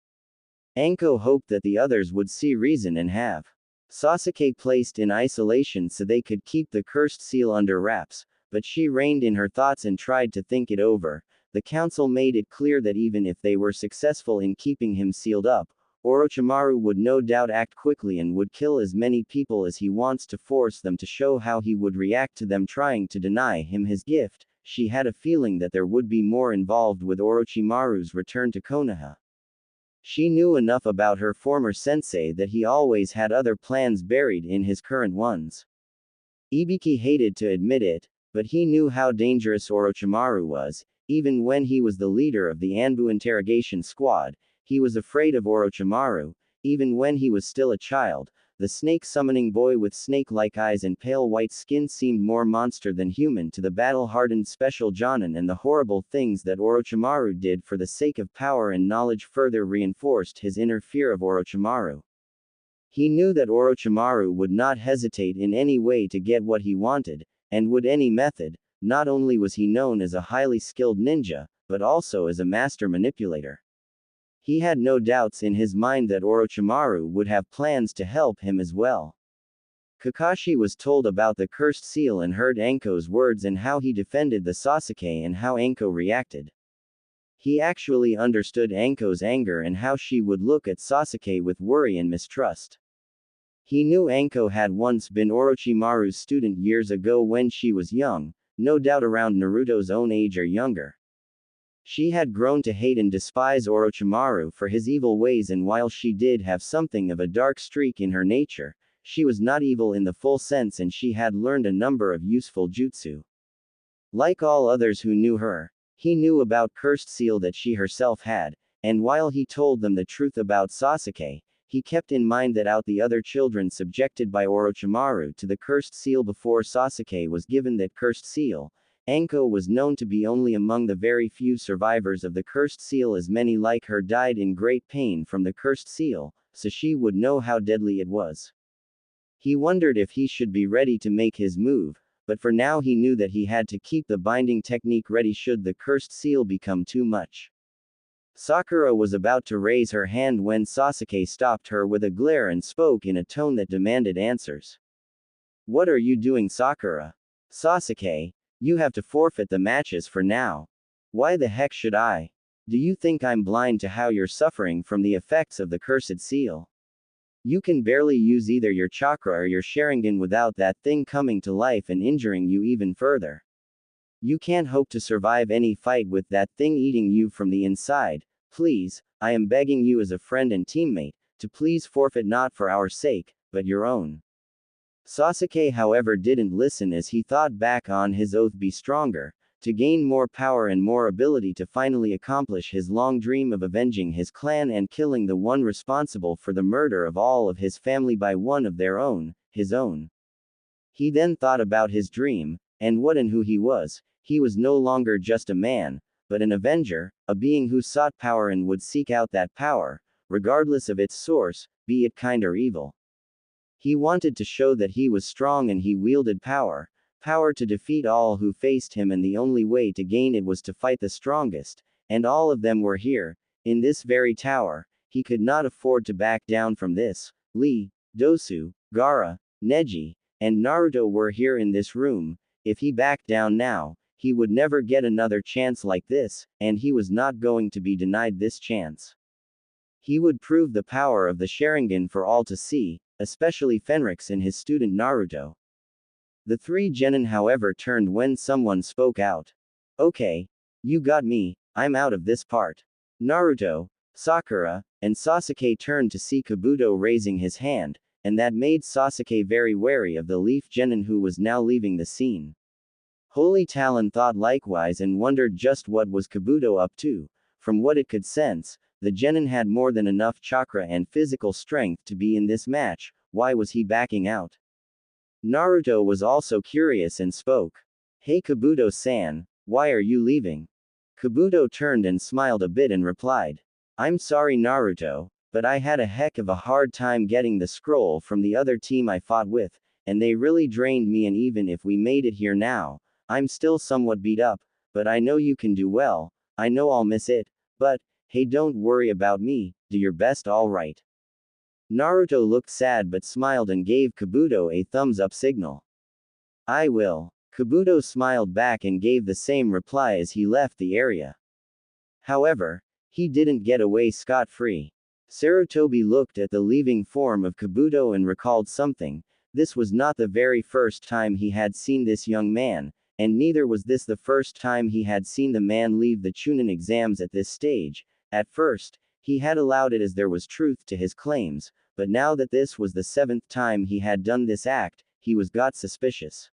Anko hoped that the others would see reason and have Sasuke placed in isolation so they could keep the cursed seal under wraps, but she reined in her thoughts and tried to think it over. The council made it clear that even if they were successful in keeping him sealed up, Orochimaru would no doubt act quickly and would kill as many people as he wants to force them to show how he would react to them trying to deny him his gift. She had a feeling that there would be more involved with Orochimaru's return to Konoha. She knew enough about her former sensei that he always had other plans buried in his current ones. Ibiki hated to admit it, but he knew how dangerous Orochimaru was. Even when he was the leader of the Anbu interrogation squad, he was afraid of Orochimaru. Even when he was still a child, the snake-summoning boy with snake-like eyes and pale white skin seemed more monster than human to the battle-hardened special Jonin, and the horrible things that Orochimaru did for the sake of power and knowledge further reinforced his inner fear of Orochimaru. He knew that Orochimaru would not hesitate in any way to get what he wanted, and would any method. Not only was he known as a highly skilled ninja, but also as a master manipulator. He had no doubts in his mind that Orochimaru would have plans to help him as well. Kakashi was told about the cursed seal and heard Anko's words and how he defended the Sasuke and how Anko reacted. He actually understood Anko's anger and how she would look at Sasuke with worry and mistrust. He knew Anko had once been Orochimaru's student years ago when she was young, no doubt around Naruto's own age or younger. She had grown to hate and despise Orochimaru for his evil ways, and while she did have something of a dark streak in her nature, she was not evil in the full sense, and she had learned a number of useful jutsu. Like all others who knew her, he knew about cursed seal that she herself had, and while he told them the truth about Sasuke, he kept in mind that out the other children subjected by Orochimaru to the cursed seal before Sasuke was given that cursed seal, Anko was known to be only among the very few survivors of the cursed seal, as many like her died in great pain from the cursed seal, so she would know how deadly it was. He wondered if he should be ready to make his move, but for now he knew that he had to keep the binding technique ready should the cursed seal become too much. Sakura was about to raise her hand when Sasuke stopped her with a glare and spoke in a tone that demanded answers. "What are you doing, Sakura?" "Sasuke, you have to forfeit the matches for now." "Why the heck should I? Do you think I'm blind to how you're suffering from the effects of the cursed seal? You can barely use either your chakra or your Sharingan without that thing coming to life and injuring you even further. You can't hope to survive any fight with that thing eating you from the inside. Please, I am begging you as a friend and teammate, to please forfeit, not for our sake, but your own." Sasuke, however, didn't listen as he thought back on his oath: be stronger, to gain more power and more ability to finally accomplish his long dream of avenging his clan and killing the one responsible for the murder of all of his family by one of their own, his own. He then thought about his dream, and what and who he was. He was no longer just a man, but an avenger, a being who sought power and would seek out that power, regardless of its source, be it kind or evil. He wanted to show that he was strong and he wielded power, power to defeat all who faced him, and the only way to gain it was to fight the strongest, and all of them were here, in this very tower. He could not afford to back down from this. Lee, Dosu, Gaara, Neji, and Naruto were here in this room. If he backed down now, he would never get another chance like this, and he was not going to be denied this chance. He would prove the power of the Sharingan for all to see, especially Fenrix and his student Naruto. The three genin, however, turned when someone spoke out. "Okay. You got me, I'm out of this part." Naruto, Sakura, and Sasuke turned to see Kabuto raising his hand, and that made Sasuke very wary of the leaf genin who was now leaving the scene. Holy Talon thought likewise and wondered just what was Kabuto up to. From what it could sense, the genin had more than enough chakra and physical strength to be in this match. Why was he backing out? Naruto was also curious and spoke. "Hey Kabuto-san, why are you leaving?" Kabuto turned and smiled a bit and replied, "I'm sorry Naruto, but I had a heck of a hard time getting the scroll from the other team I fought with, and they really drained me, and even if we made it here now, I'm still somewhat beat up, but I know you can do well. I know I'll miss it, but, hey, don't worry about me, do your best, alright?" Naruto looked sad but smiled and gave Kabuto a thumbs-up signal. "I will." Kabuto smiled back and gave the same reply as he left the area. However, he didn't get away scot-free. Sarutobi looked at the leaving form of Kabuto and recalled something. This was not the very first time he had seen this young man, and neither was this the first time he had seen the man leave the Chunin exams at this stage. At first, he had allowed it as there was truth to his claims, but now that this was the 7th time he had done this act, he got suspicious.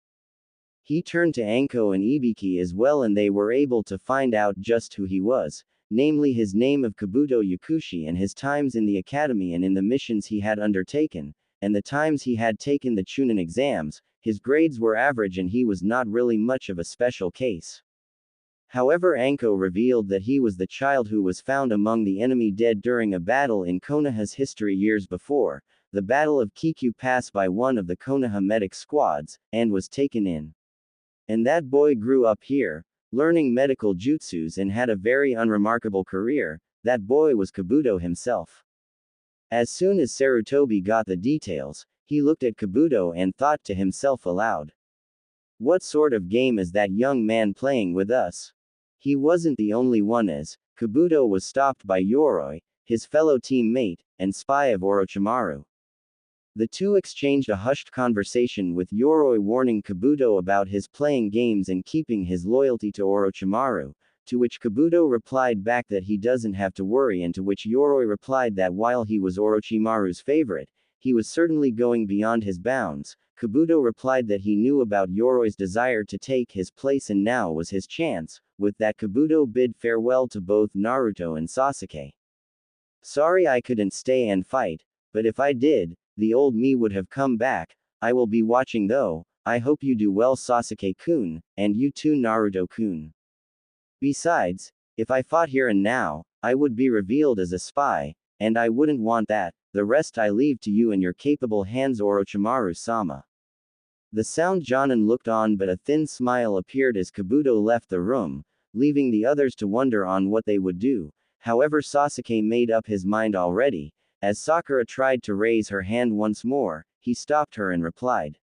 He turned to Anko and Ibiki as well, and they were able to find out just who he was, namely his name of Kabuto Yakushi and his times in the academy and in the missions he had undertaken, and the times he had taken the Chunin exams, his grades were average and he was not really much of a special case. However, Anko revealed that he was the child who was found among the enemy dead during a battle in Konoha's history years before, the Battle of Kiku Pass, by one of the Konoha medic squads, and was taken in. And that boy grew up here, learning medical jutsus, and had a very unremarkable career. That boy was Kabuto himself. As soon as Sarutobi got the details, he looked at Kabuto and thought to himself aloud. What sort of game is that young man playing with us? He wasn't the only one, as Kabuto was stopped by Yoroi, his fellow teammate, and spy of Orochimaru. The two exchanged a hushed conversation, with Yoroi warning Kabuto about his playing games and keeping his loyalty to Orochimaru, to which Kabuto replied back that he doesn't have to worry, and to which Yoroi replied that while he was Orochimaru's favorite, he was certainly going beyond his bounds. Kabuto replied that he knew about Yoroi's desire to take his place and now was his chance. With that, Kabuto bid farewell to both Naruto and Sasuke. Sorry I couldn't stay and fight, but if I did, the old me would have come back. I will be watching though. I hope you do well, Sasuke-kun, and you too, Naruto-kun. Besides, if I fought here and now, I would be revealed as a spy, and I wouldn't want that. The rest I leave to you and your capable hands, Orochimaru-sama. The sound Jonin looked on, but a thin smile appeared as Kabuto left the room, leaving the others to wonder on what they would do. However, Sasuke made up his mind already. As Sakura tried to raise her hand once more, he stopped her and replied.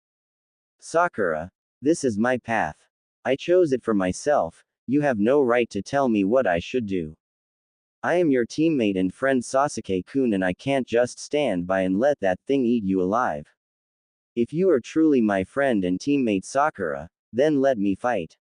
Sakura, this is my path. I chose it for myself. You have no right to tell me what I should do. I am your teammate and friend Sasuke-kun, and I can't just stand by and let that thing eat you alive. If you are truly my friend and teammate Sakura, then let me fight.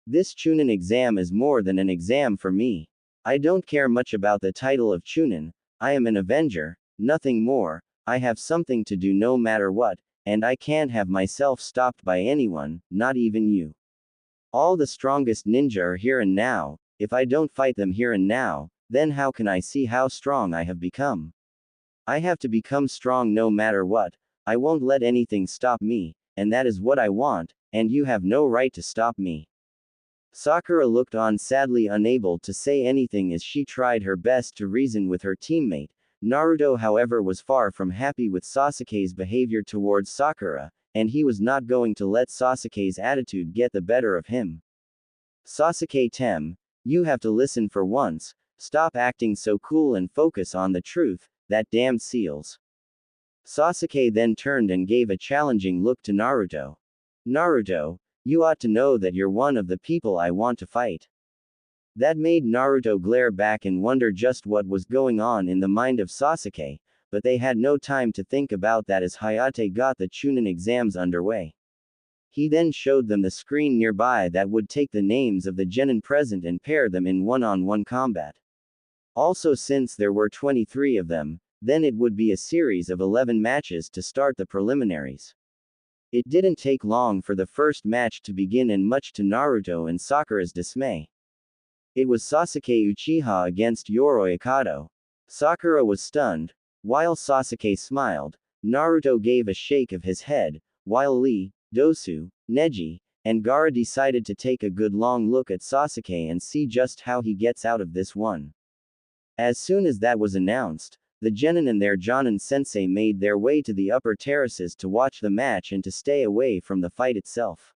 This Chunin exam is more than an exam for me. I don't care much about the title of Chunin. I am an Avenger, nothing more. I have something to do no matter what, and I can't have myself stopped by anyone, not even you. All the strongest ninja are here and now. If I don't fight them here and now, then how can I see how strong I have become? I have to become strong no matter what. I won't let anything stop me, and that is what I want, and you have no right to stop me. Sakura looked on, sadly unable to say anything as she tried her best to reason with her teammate. Naruto, however, was far from happy with Sasuke's behavior towards Sakura, and he was not going to let Sasuke's attitude get the better of him. Sasuke-tem, you have to listen for once. Stop acting so cool and focus on the truth. That damned seals. Sasuke then turned and gave a challenging look to Naruto. Naruto, you ought to know that you're one of the people I want to fight. That made Naruto glare back and wonder just what was going on in the mind of Sasuke, but they had no time to think about that as Hayate got the Chunin exams underway. He then showed them the screen nearby that would take the names of the genin present and pair them in one-on-one combat. Also, since there were 23 of them, then it would be a series of 11 matches to start the preliminaries. It didn't take long for the first match to begin, and much to Naruto and Sakura's dismay. It was Sasuke Uchiha against Yoroi Akado. Sakura was stunned. While Sasuke smiled, Naruto gave a shake of his head, while Lee, Dosu, Neji, and Gaara decided to take a good long look at Sasuke and see just how he gets out of this one. As soon as that was announced, the genin and their Jonin sensei made their way to the upper terraces to watch the match and to stay away from the fight itself.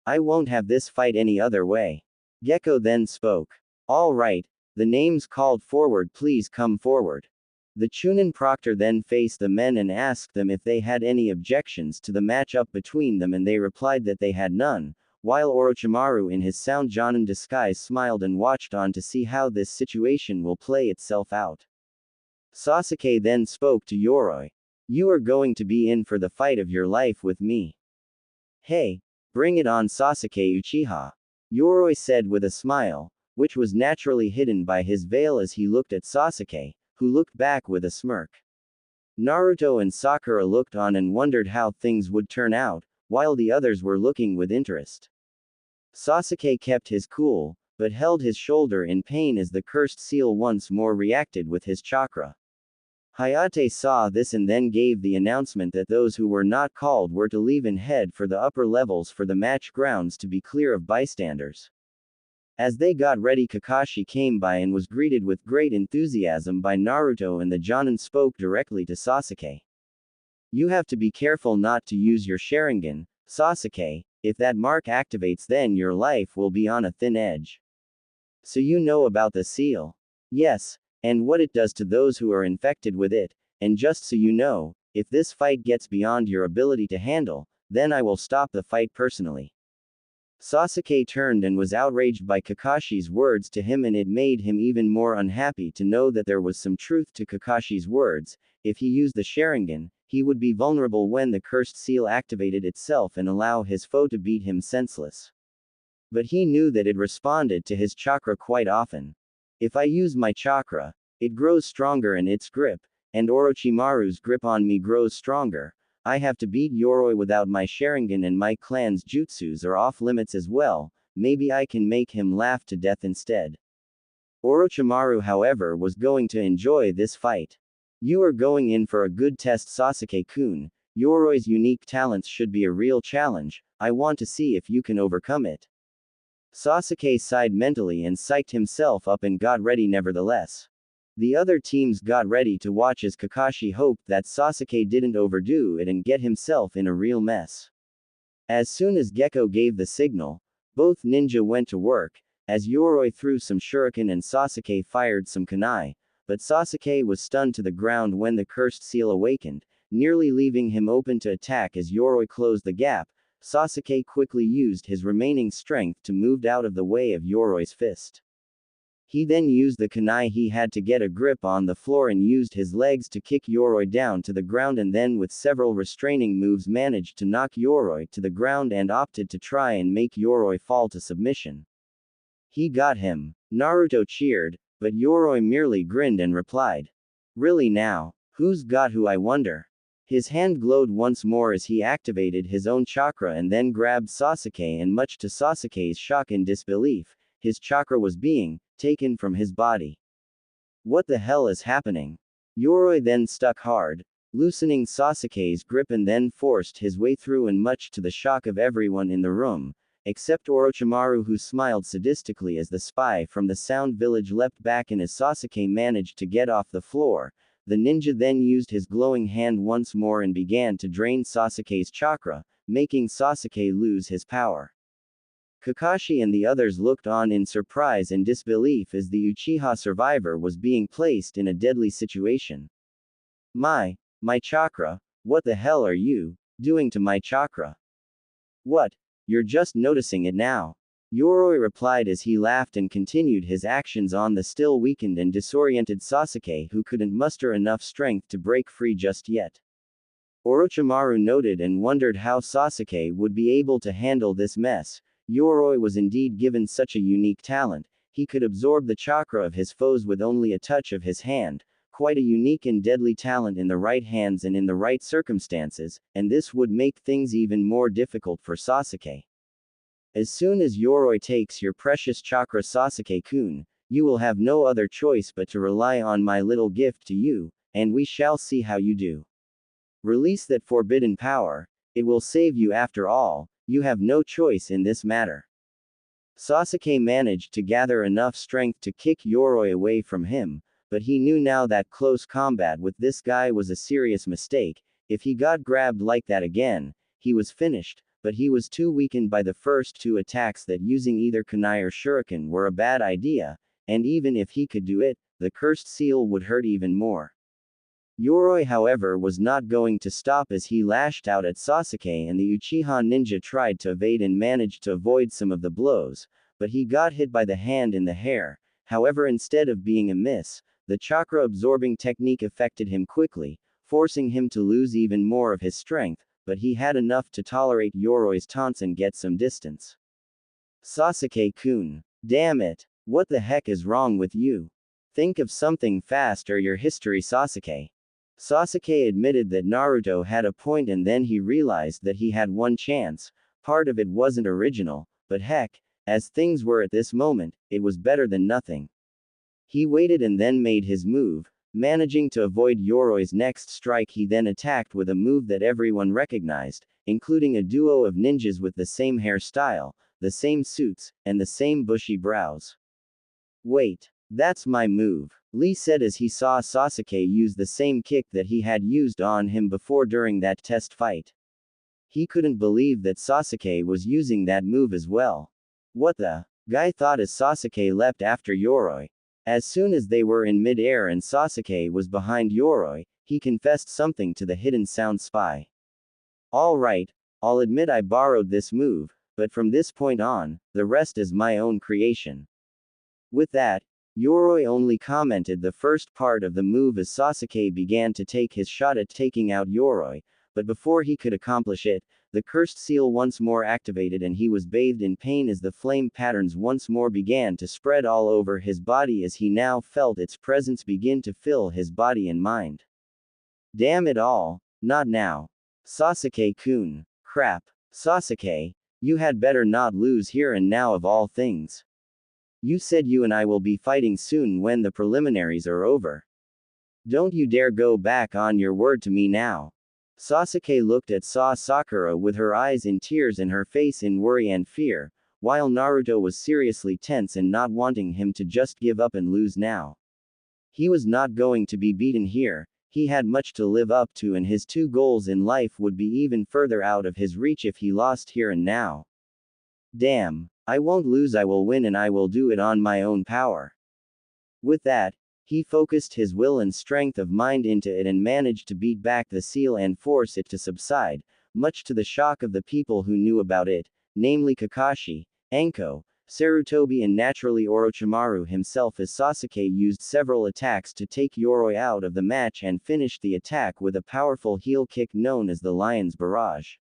I won't have this fight any other way. Gecko then spoke. All right, the names called forward, please come forward. The Chunin proctor then faced the men and asked them if they had any objections to the match-up between them, and they replied that they had none, while Orochimaru in his sound Jonin disguise smiled and watched on to see how this situation will play itself out. Sasuke then spoke to Yoroi. You are going to be in for the fight of your life with me. Hey, bring it on, Sasuke Uchiha. Yoroi said with a smile, which was naturally hidden by his veil as he looked at Sasuke, who looked back with a smirk. Naruto and Sakura looked on and wondered how things would turn out, while the others were looking with interest. Sasuke kept his cool, but held his shoulder in pain as the cursed seal once more reacted with his chakra. Hayate saw this and then gave the announcement that those who were not called were to leave and head for the upper levels for the match grounds to be clear of bystanders. As they got ready, Kakashi came by and was greeted with great enthusiasm by Naruto, and the Jonin spoke directly to Sasuke. You have to be careful not to use your Sharingan, Sasuke. If that mark activates, then your life will be on a thin edge. So you know about the seal? Yes, and what it does to those who are infected with it, and just so you know, if this fight gets beyond your ability to handle, then I will stop the fight personally. Sasuke turned and was outraged by Kakashi's words to him, and it made him even more unhappy to know that there was some truth to Kakashi's words. If he used the Sharingan, he would be vulnerable when the cursed seal activated itself and allow his foe to beat him senseless. But he knew that it responded to his chakra quite often. If I use my chakra, it grows stronger in its grip, and Orochimaru's grip on me grows stronger. I have to beat Yoroi without my Sharingan, and my clan's jutsus are off limits as well. Maybe I can make him laugh to death instead. Orochimaru, however, was going to enjoy this fight. You are going in for a good test, Sasuke-kun. Yoroi's unique talents should be a real challenge. I want to see if you can overcome it. Sasuke sighed mentally and psyched himself up and got ready nevertheless. The other teams got ready to watch as Kakashi hoped that Sasuke didn't overdo it and get himself in a real mess. As soon as Gecko gave the signal, both ninja went to work, as Yoroi threw some shuriken and Sasuke fired some kunai, but Sasuke was stunned to the ground when the cursed seal awakened, nearly leaving him open to attack. As Yoroi closed the gap, Sasuke quickly used his remaining strength to move out of the way of Yoroi's fist. He then used the kunai he had to get a grip on the floor and used his legs to kick Yoroi down to the ground, and then with several restraining moves managed to knock Yoroi to the ground and opted to try and make Yoroi fall to submission. He got him. Naruto cheered, but Yoroi merely grinned and replied, "Really now? Who's got who, I wonder?" His hand glowed once more as he activated his own chakra and then grabbed Sasuke, and much to Sasuke's shock and disbelief, his chakra was being taken from his body. What the hell is happening? Yoroi then stuck hard, loosening Sasuke's grip, and then forced his way through, and much to the shock of everyone in the room, except Orochimaru, who smiled sadistically as the spy from the Sound Village leapt back, and as Sasuke managed to get off the floor, the ninja then used his glowing hand once more and began to drain Sasuke's chakra, making Sasuke lose his power. Kakashi and the others looked on in surprise and disbelief as the Uchiha survivor was being placed in a deadly situation. My chakra? What the hell are you doing to my chakra? What? You're just noticing it now? Yoroi replied as he laughed and continued his actions on the still weakened and disoriented Sasuke, who couldn't muster enough strength to break free just yet. Orochimaru noted and wondered how Sasuke would be able to handle this mess. Yoroi was indeed given such a unique talent. He could absorb the chakra of his foes with only a touch of his hand, quite a unique and deadly talent in the right hands and in the right circumstances, and this would make things even more difficult for Sasuke. As soon as Yoroi takes your precious chakra, Sasuke-kun, you will have no other choice but to rely on my little gift to you, and we shall see how you do. Release that forbidden power. It will save you after all. You have no choice in this matter. Sasuke managed to gather enough strength to kick Yoroi away from him, but he knew now that close combat with this guy was a serious mistake. If he got grabbed like that again, he was finished, but he was too weakened by the first two attacks that using either kunai or shuriken were a bad idea, and even if he could do it, the cursed seal would hurt even more. Yoroi, however, was not going to stop as he lashed out at Sasuke, and the Uchiha ninja tried to evade and managed to avoid some of the blows, but he got hit by the hand in the hair. However, instead of being a miss, the chakra absorbing technique affected him quickly, forcing him to lose even more of his strength, but he had enough to tolerate Yoroi's taunts and get some distance. Sasuke-kun. Damn it. What the heck is wrong with you? Think of something fast or your history, Sasuke. Sasuke admitted that Naruto had a point, and then he realized that he had one chance. Part of it wasn't original, but heck, as things were at this moment, it was better than nothing. He waited and then made his move, Managing to avoid Yoroi's next strike, he then attacked with a move that everyone recognized, including a duo of ninjas with the same hairstyle, the same suits, and the same bushy brows. Wait, that's my move, Lee said as he saw Sasuke use the same kick that he had used on him before during that test fight. He couldn't believe that Sasuke was using that move as well. What the? Guy thought as Sasuke leapt after Yoroi. As soon as they were in mid-air and Sasuke was behind Yoroi, he confessed something to the hidden sound spy. Alright, I'll admit I borrowed this move, but from this point on, the rest is my own creation. With that, Yoroi only commented the first part of the move as Sasuke began to take his shot at taking out Yoroi, but before he could accomplish it, the cursed seal once more activated and he was bathed in pain as the flame patterns once more began to spread all over his body as he now felt its presence begin to fill his body and mind. Damn it all, not now. Sasuke-kun. Crap. Sasuke, you had better not lose here and now of all things. You said you and I will be fighting soon when the preliminaries are over. Don't you dare go back on your word to me now. Sasuke looked at Sakura with her eyes in tears and her face in worry and fear, while Naruto was seriously tense and not wanting him to just give up and lose now. He was not going to be beaten here, he had much to live up to and his two goals in life would be even further out of his reach if he lost here and now. Damn, I won't lose, I will win and I will do it on my own power. With that, he focused his will and strength of mind into it and managed to beat back the seal and force it to subside, much to the shock of the people who knew about it, namely Kakashi, Anko, Sarutobi and naturally Orochimaru himself as Sasuke used several attacks to take Yoroi out of the match and finished the attack with a powerful heel kick known as the Lion's Barrage.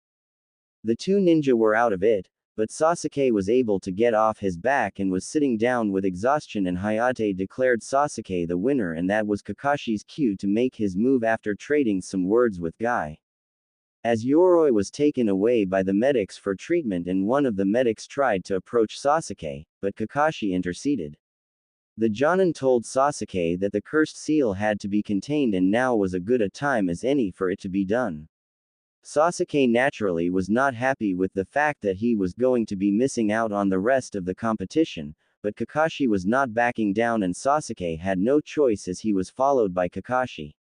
The two ninja were out of it, but Sasuke was able to get off his back and was sitting down with exhaustion and Hayate declared Sasuke the winner and that was Kakashi's cue to make his move after trading some words with Guy. As Yoroi was taken away by the medics for treatment and one of the medics tried to approach Sasuke, but Kakashi interceded. The Jonin told Sasuke that the cursed seal had to be contained and now was as good a time as any for it to be done. Sasuke naturally was not happy with the fact that he was going to be missing out on the rest of the competition, but Kakashi was not backing down and Sasuke had no choice as he was followed by Kakashi.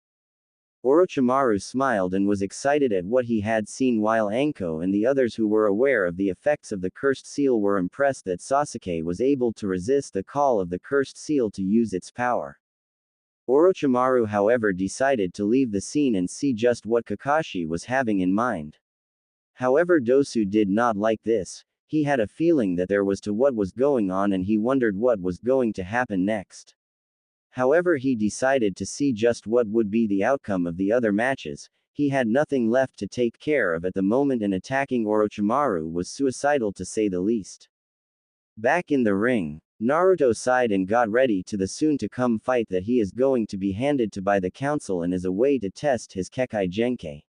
Orochimaru smiled and was excited at what he had seen while Anko and the others who were aware of the effects of the cursed seal were impressed that Sasuke was able to resist the call of the cursed seal to use its power. Orochimaru however decided to leave the scene and see just what Kakashi was having in mind. However Dosu did not like this, he had a feeling that there was to what was going on and he wondered what was going to happen next. However he decided to see just what would be the outcome of the other matches, he had nothing left to take care of at the moment and attacking Orochimaru was suicidal to say the least. Back in the ring, Naruto sighed and got ready to the soon-to-come fight that he is going to be handed to by the council and as a way to test his Kekkei Genkai.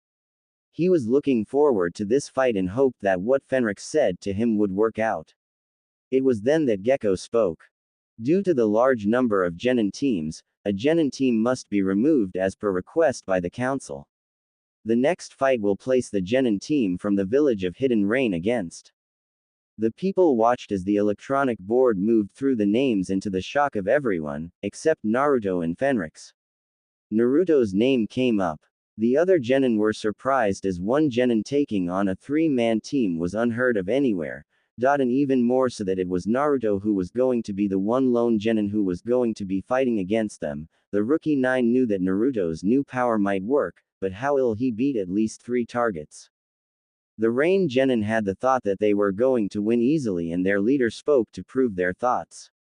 He was looking forward to this fight and hoped that what Fenrix said to him would work out. It was then that Gekko spoke. Due to the large number of Genin teams, a Genin team must be removed as per request by the council. The next fight will place the Genin team from the village of Hidden Rain against. The people watched as the electronic board moved through the names and to the shock of everyone, except Naruto and Fenrix. Naruto's name came up. The other Genin were surprised as one Genin taking on a three-man team was unheard of anywhere, and even more so that it was Naruto who was going to be the one lone Genin who was going to be fighting against them. The rookie 9 knew that Naruto's new power might work, but how will he beat at least 3 targets? The Rain Genin had the thought that they were going to win easily and their leader spoke to prove their thoughts.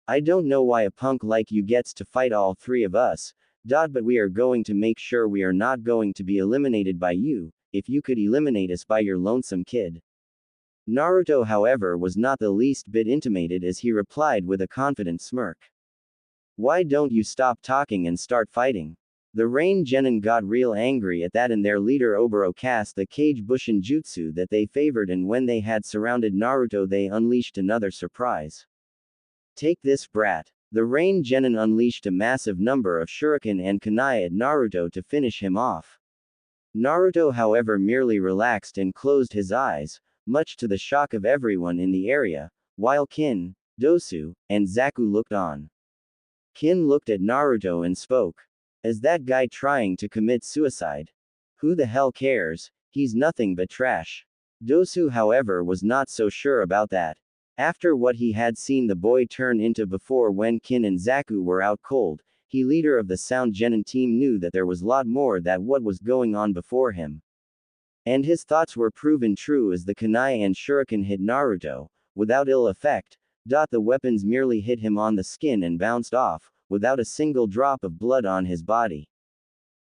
I don't know why a punk like you gets to fight all 3 of us, but we are going to make sure we are not going to be eliminated by you, if you could eliminate us by your lonesome kid. Naruto however was not the least bit intimidated as he replied with a confident smirk. Why don't you stop talking and start fighting? The Rain Genin got real angry at that and their leader Oboro cast the Kage Bushin Jutsu that they favored and when they had surrounded Naruto they unleashed another surprise. Take this brat. The Rain Genin unleashed a massive number of shuriken and kunai at Naruto to finish him off. Naruto, however, merely relaxed and closed his eyes, much to the shock of everyone in the area, while Kin, Dosu, and Zaku looked on. Kin looked at Naruto and spoke. Is that guy trying to commit suicide? Who the hell cares? He's nothing but trash. Dosu, however, was not so sure about that. After what he had seen the boy turn into before when Kin and Zaku were out cold, he, leader of the Sound Genin team, knew that there was lot more that what was going on before him. And his thoughts were proven true as the kunai and shuriken hit Naruto, without ill effect. The weapons merely hit him on the skin and bounced off, without a single drop of blood on his body.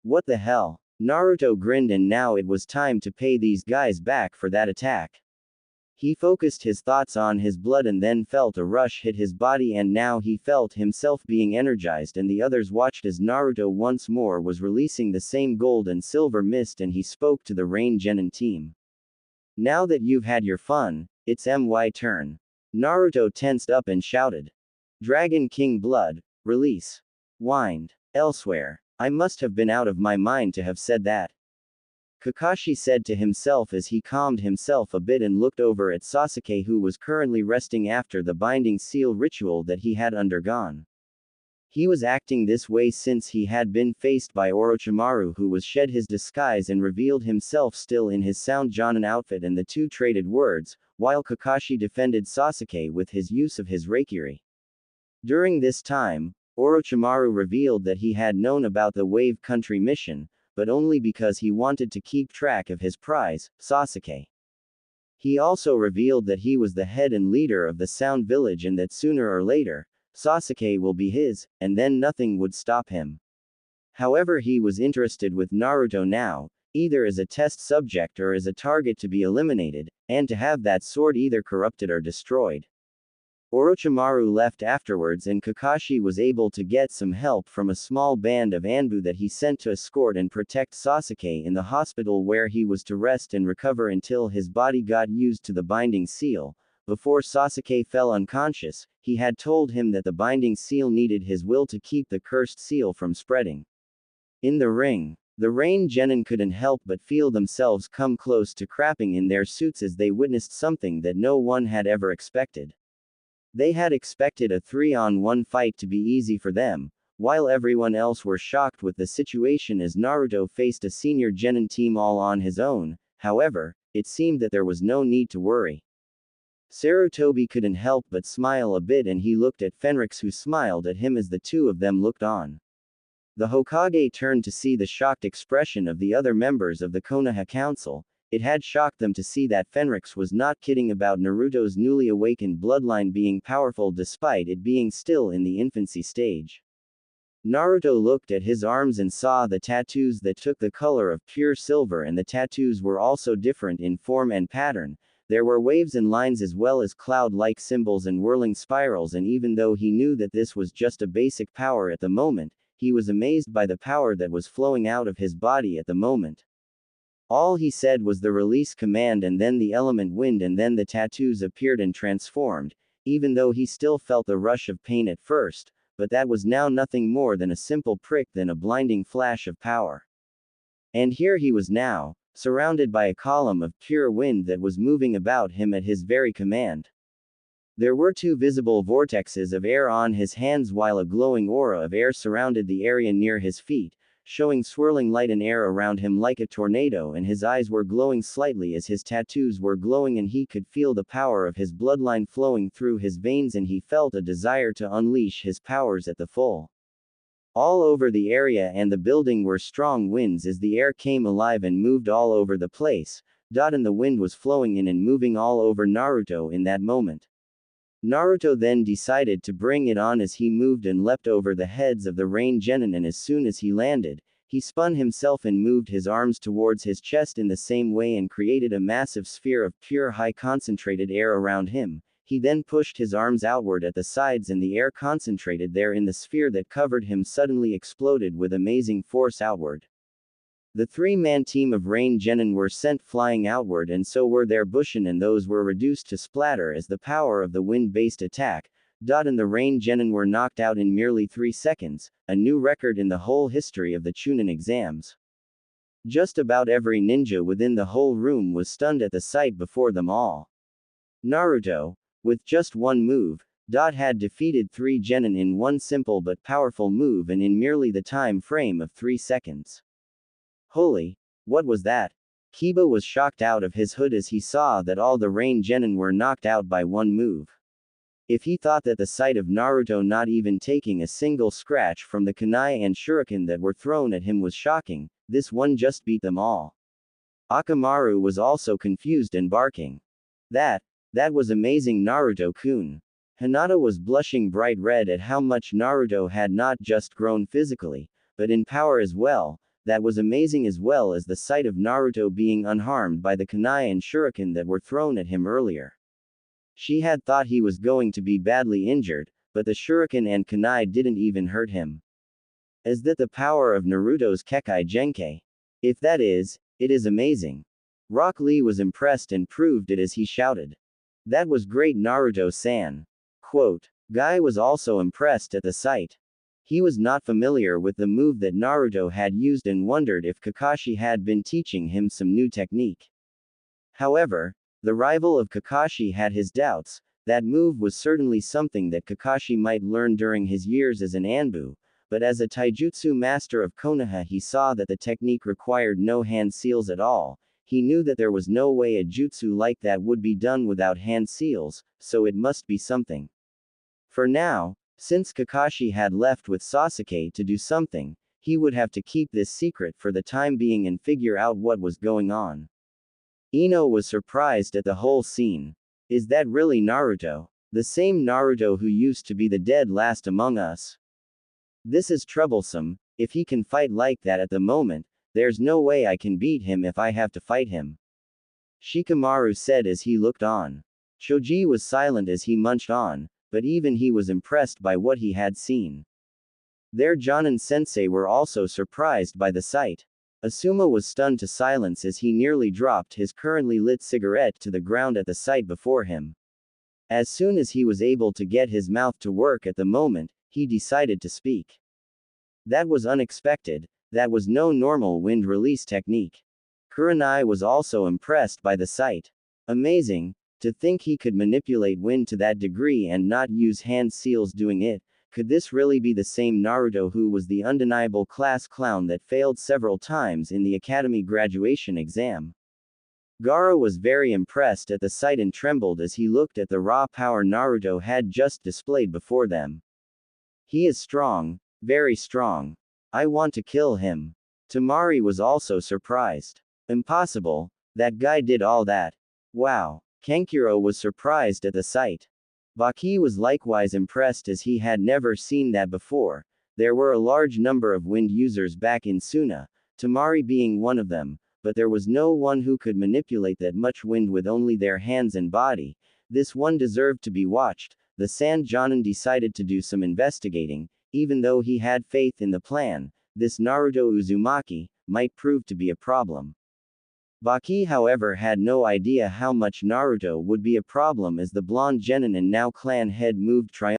What the hell? Naruto grinned, and now it was time to pay these guys back for that attack. He focused his thoughts on his blood and then felt a rush hit his body, and now he felt himself being energized, and the others watched as Naruto once more was releasing the same gold and silver mist, and he spoke to the Rain Genin team. Now that you've had your fun, it's my turn. Naruto tensed up and shouted. Dragon King blood, release. Whined. Elsewhere. I must have been out of my mind to have said that. Kakashi said to himself as he calmed himself a bit and looked over at Sasuke, who was currently resting after the binding seal ritual that he had undergone. He was acting this way since he had been faced by Orochimaru, who was shed his disguise and revealed himself still in his Sound Jonin outfit, and the two traded words, while Kakashi defended Sasuke with his use of his Reikiri. During this time, Orochimaru revealed that he had known about the Wave Country mission, but only because he wanted to keep track of his prize, Sasuke. He also revealed that he was the head and leader of the Sound Village, and that sooner or later, Sasuke will be his, and then nothing would stop him. However, he was interested with Naruto now, either as a test subject or as a target to be eliminated, and to have that sword either corrupted or destroyed. Orochimaru left afterwards, and Kakashi was able to get some help from a small band of Anbu that he sent to escort and protect Sasuke in the hospital, where he was to rest and recover until his body got used to the binding seal. Before Sasuke fell unconscious, he had told him that the binding seal needed his will to keep the cursed seal from spreading. In the ring, the Rain Genin couldn't help but feel themselves come close to crapping in their suits as they witnessed something that no one had ever expected. They had expected a 3-on-1 fight to be easy for them, while everyone else were shocked with the situation as Naruto faced a senior Genin team all on his own. However, it seemed that there was no need to worry. Sarutobi couldn't help but smile a bit, and he looked at Fenrix, who smiled at him as the two of them looked on. The Hokage turned to see the shocked expression of the other members of the Konoha Council. It had shocked them to see that Fenrix was not kidding about Naruto's newly awakened bloodline being powerful despite it being still in the infancy stage. Naruto looked at his arms and saw the tattoos that took the color of pure silver, and the tattoos were also different in form and pattern. There were waves and lines as well as cloud-like symbols and whirling spirals, and even though he knew that this was just a basic power at the moment, he was amazed by the power that was flowing out of his body at the moment. All he said was the release command, and then the element wind, and then the tattoos appeared and transformed, even though he still felt the rush of pain at first, but that was now nothing more than a simple prick than a blinding flash of power. And here he was now, surrounded by a column of pure wind that was moving about him at his very command. There were 2 visible vortexes of air on his hands, while a glowing aura of air surrounded the area near his feet, showing swirling light and air around him like a tornado, and his eyes were glowing slightly as his tattoos were glowing, and he could feel the power of his bloodline flowing through his veins, and he felt a desire to unleash his powers at the full. All over the area and the building were strong winds as the air came alive and moved all over the place, and the wind was flowing in and moving all over Naruto in that moment. Naruto then decided to bring it on as he moved and leapt over the heads of the Rain Genin, and as soon as he landed, he spun himself and moved his arms towards his chest in the same way and created a massive sphere of pure high concentrated air around him. He then pushed his arms outward at the sides, and the air concentrated there in the sphere that covered him suddenly exploded with amazing force outward. The 3-man team of Rain Genin were sent flying outward, and so were their Bushin, and those were reduced to splatter as the power of the wind-based attack, And the Rain Genin were knocked out in merely 3 seconds, a new record in the whole history of the Chunin exams. Just about every ninja within the whole room was stunned at the sight before them all. Naruto, with just one move, had defeated 3 genin in one simple but powerful move and in merely the time frame of 3 seconds. Holy, what was that? Kiba was shocked out of his hood as he saw that all the Rain genin were knocked out by one move. If he thought that the sight of Naruto not even taking a single scratch from the kunai and shuriken that were thrown at him was shocking, this one just beat them all. Akamaru was also confused and barking. That was amazing, Naruto-kun. Hinata was blushing bright red at how much Naruto had not just grown physically, but in power as well. That was amazing, as well as the sight of Naruto being unharmed by the kunai and shuriken that were thrown at him earlier. She had thought he was going to be badly injured, but the shuriken and kunai didn't even hurt him. Is that the power of Naruto's Kekai Genkai? If that is, it is amazing. Rock Lee was impressed and proved it as he shouted. That was great, Naruto-san. Quote. Guy was also impressed at the sight. He was not familiar with the move that Naruto had used and wondered if Kakashi had been teaching him some new technique. However, the rival of Kakashi had his doubts. That move was certainly something that Kakashi might learn during his years as an Anbu, but as a taijutsu master of Konoha he saw that the technique required no hand seals at all. He knew that there was no way a jutsu like that would be done without hand seals, so it must be something. For now, since Kakashi had left with Sasuke to do something, he would have to keep this secret for the time being and figure out what was going on. Ino was surprised at the whole scene. Is that really Naruto? The same Naruto who used to be the dead last among us? This is troublesome. If he can fight like that at the moment, there's no way I can beat him if I have to fight him. Shikamaru said as he looked on. Shoji was silent as he munched on, but even he was impressed by what he had seen. Their Jonin-sensei were also surprised by the sight. Asuma was stunned to silence as he nearly dropped his currently lit cigarette to the ground at the sight before him. As soon as he was able to get his mouth to work at the moment, he decided to speak. That was unexpected. That was no normal wind release technique. Kurenai was also impressed by the sight. Amazing. To think he could manipulate wind to that degree and not use hand seals doing it. Could this really be the same Naruto who was the undeniable class clown that failed several times in the academy graduation exam? Gaara was very impressed at the sight and trembled as he looked at the raw power Naruto had just displayed before them. He is strong, very strong. I want to kill him. Temari was also surprised. Impossible, that guy did all that. Wow. Kankuro was surprised at the sight. Baki was likewise impressed as he had never seen that before. There were a large number of wind users back in Suna, Temari being one of them, but there was no one who could manipulate that much wind with only their hands and body. This one deserved to be watched. The Sand Jonin decided to do some investigating, even though he had faith in the plan. This Naruto Uzumaki might prove to be a problem. Baki, however, had no idea how much Naruto would be a problem as the blonde genin and now clan head moved triumphantly.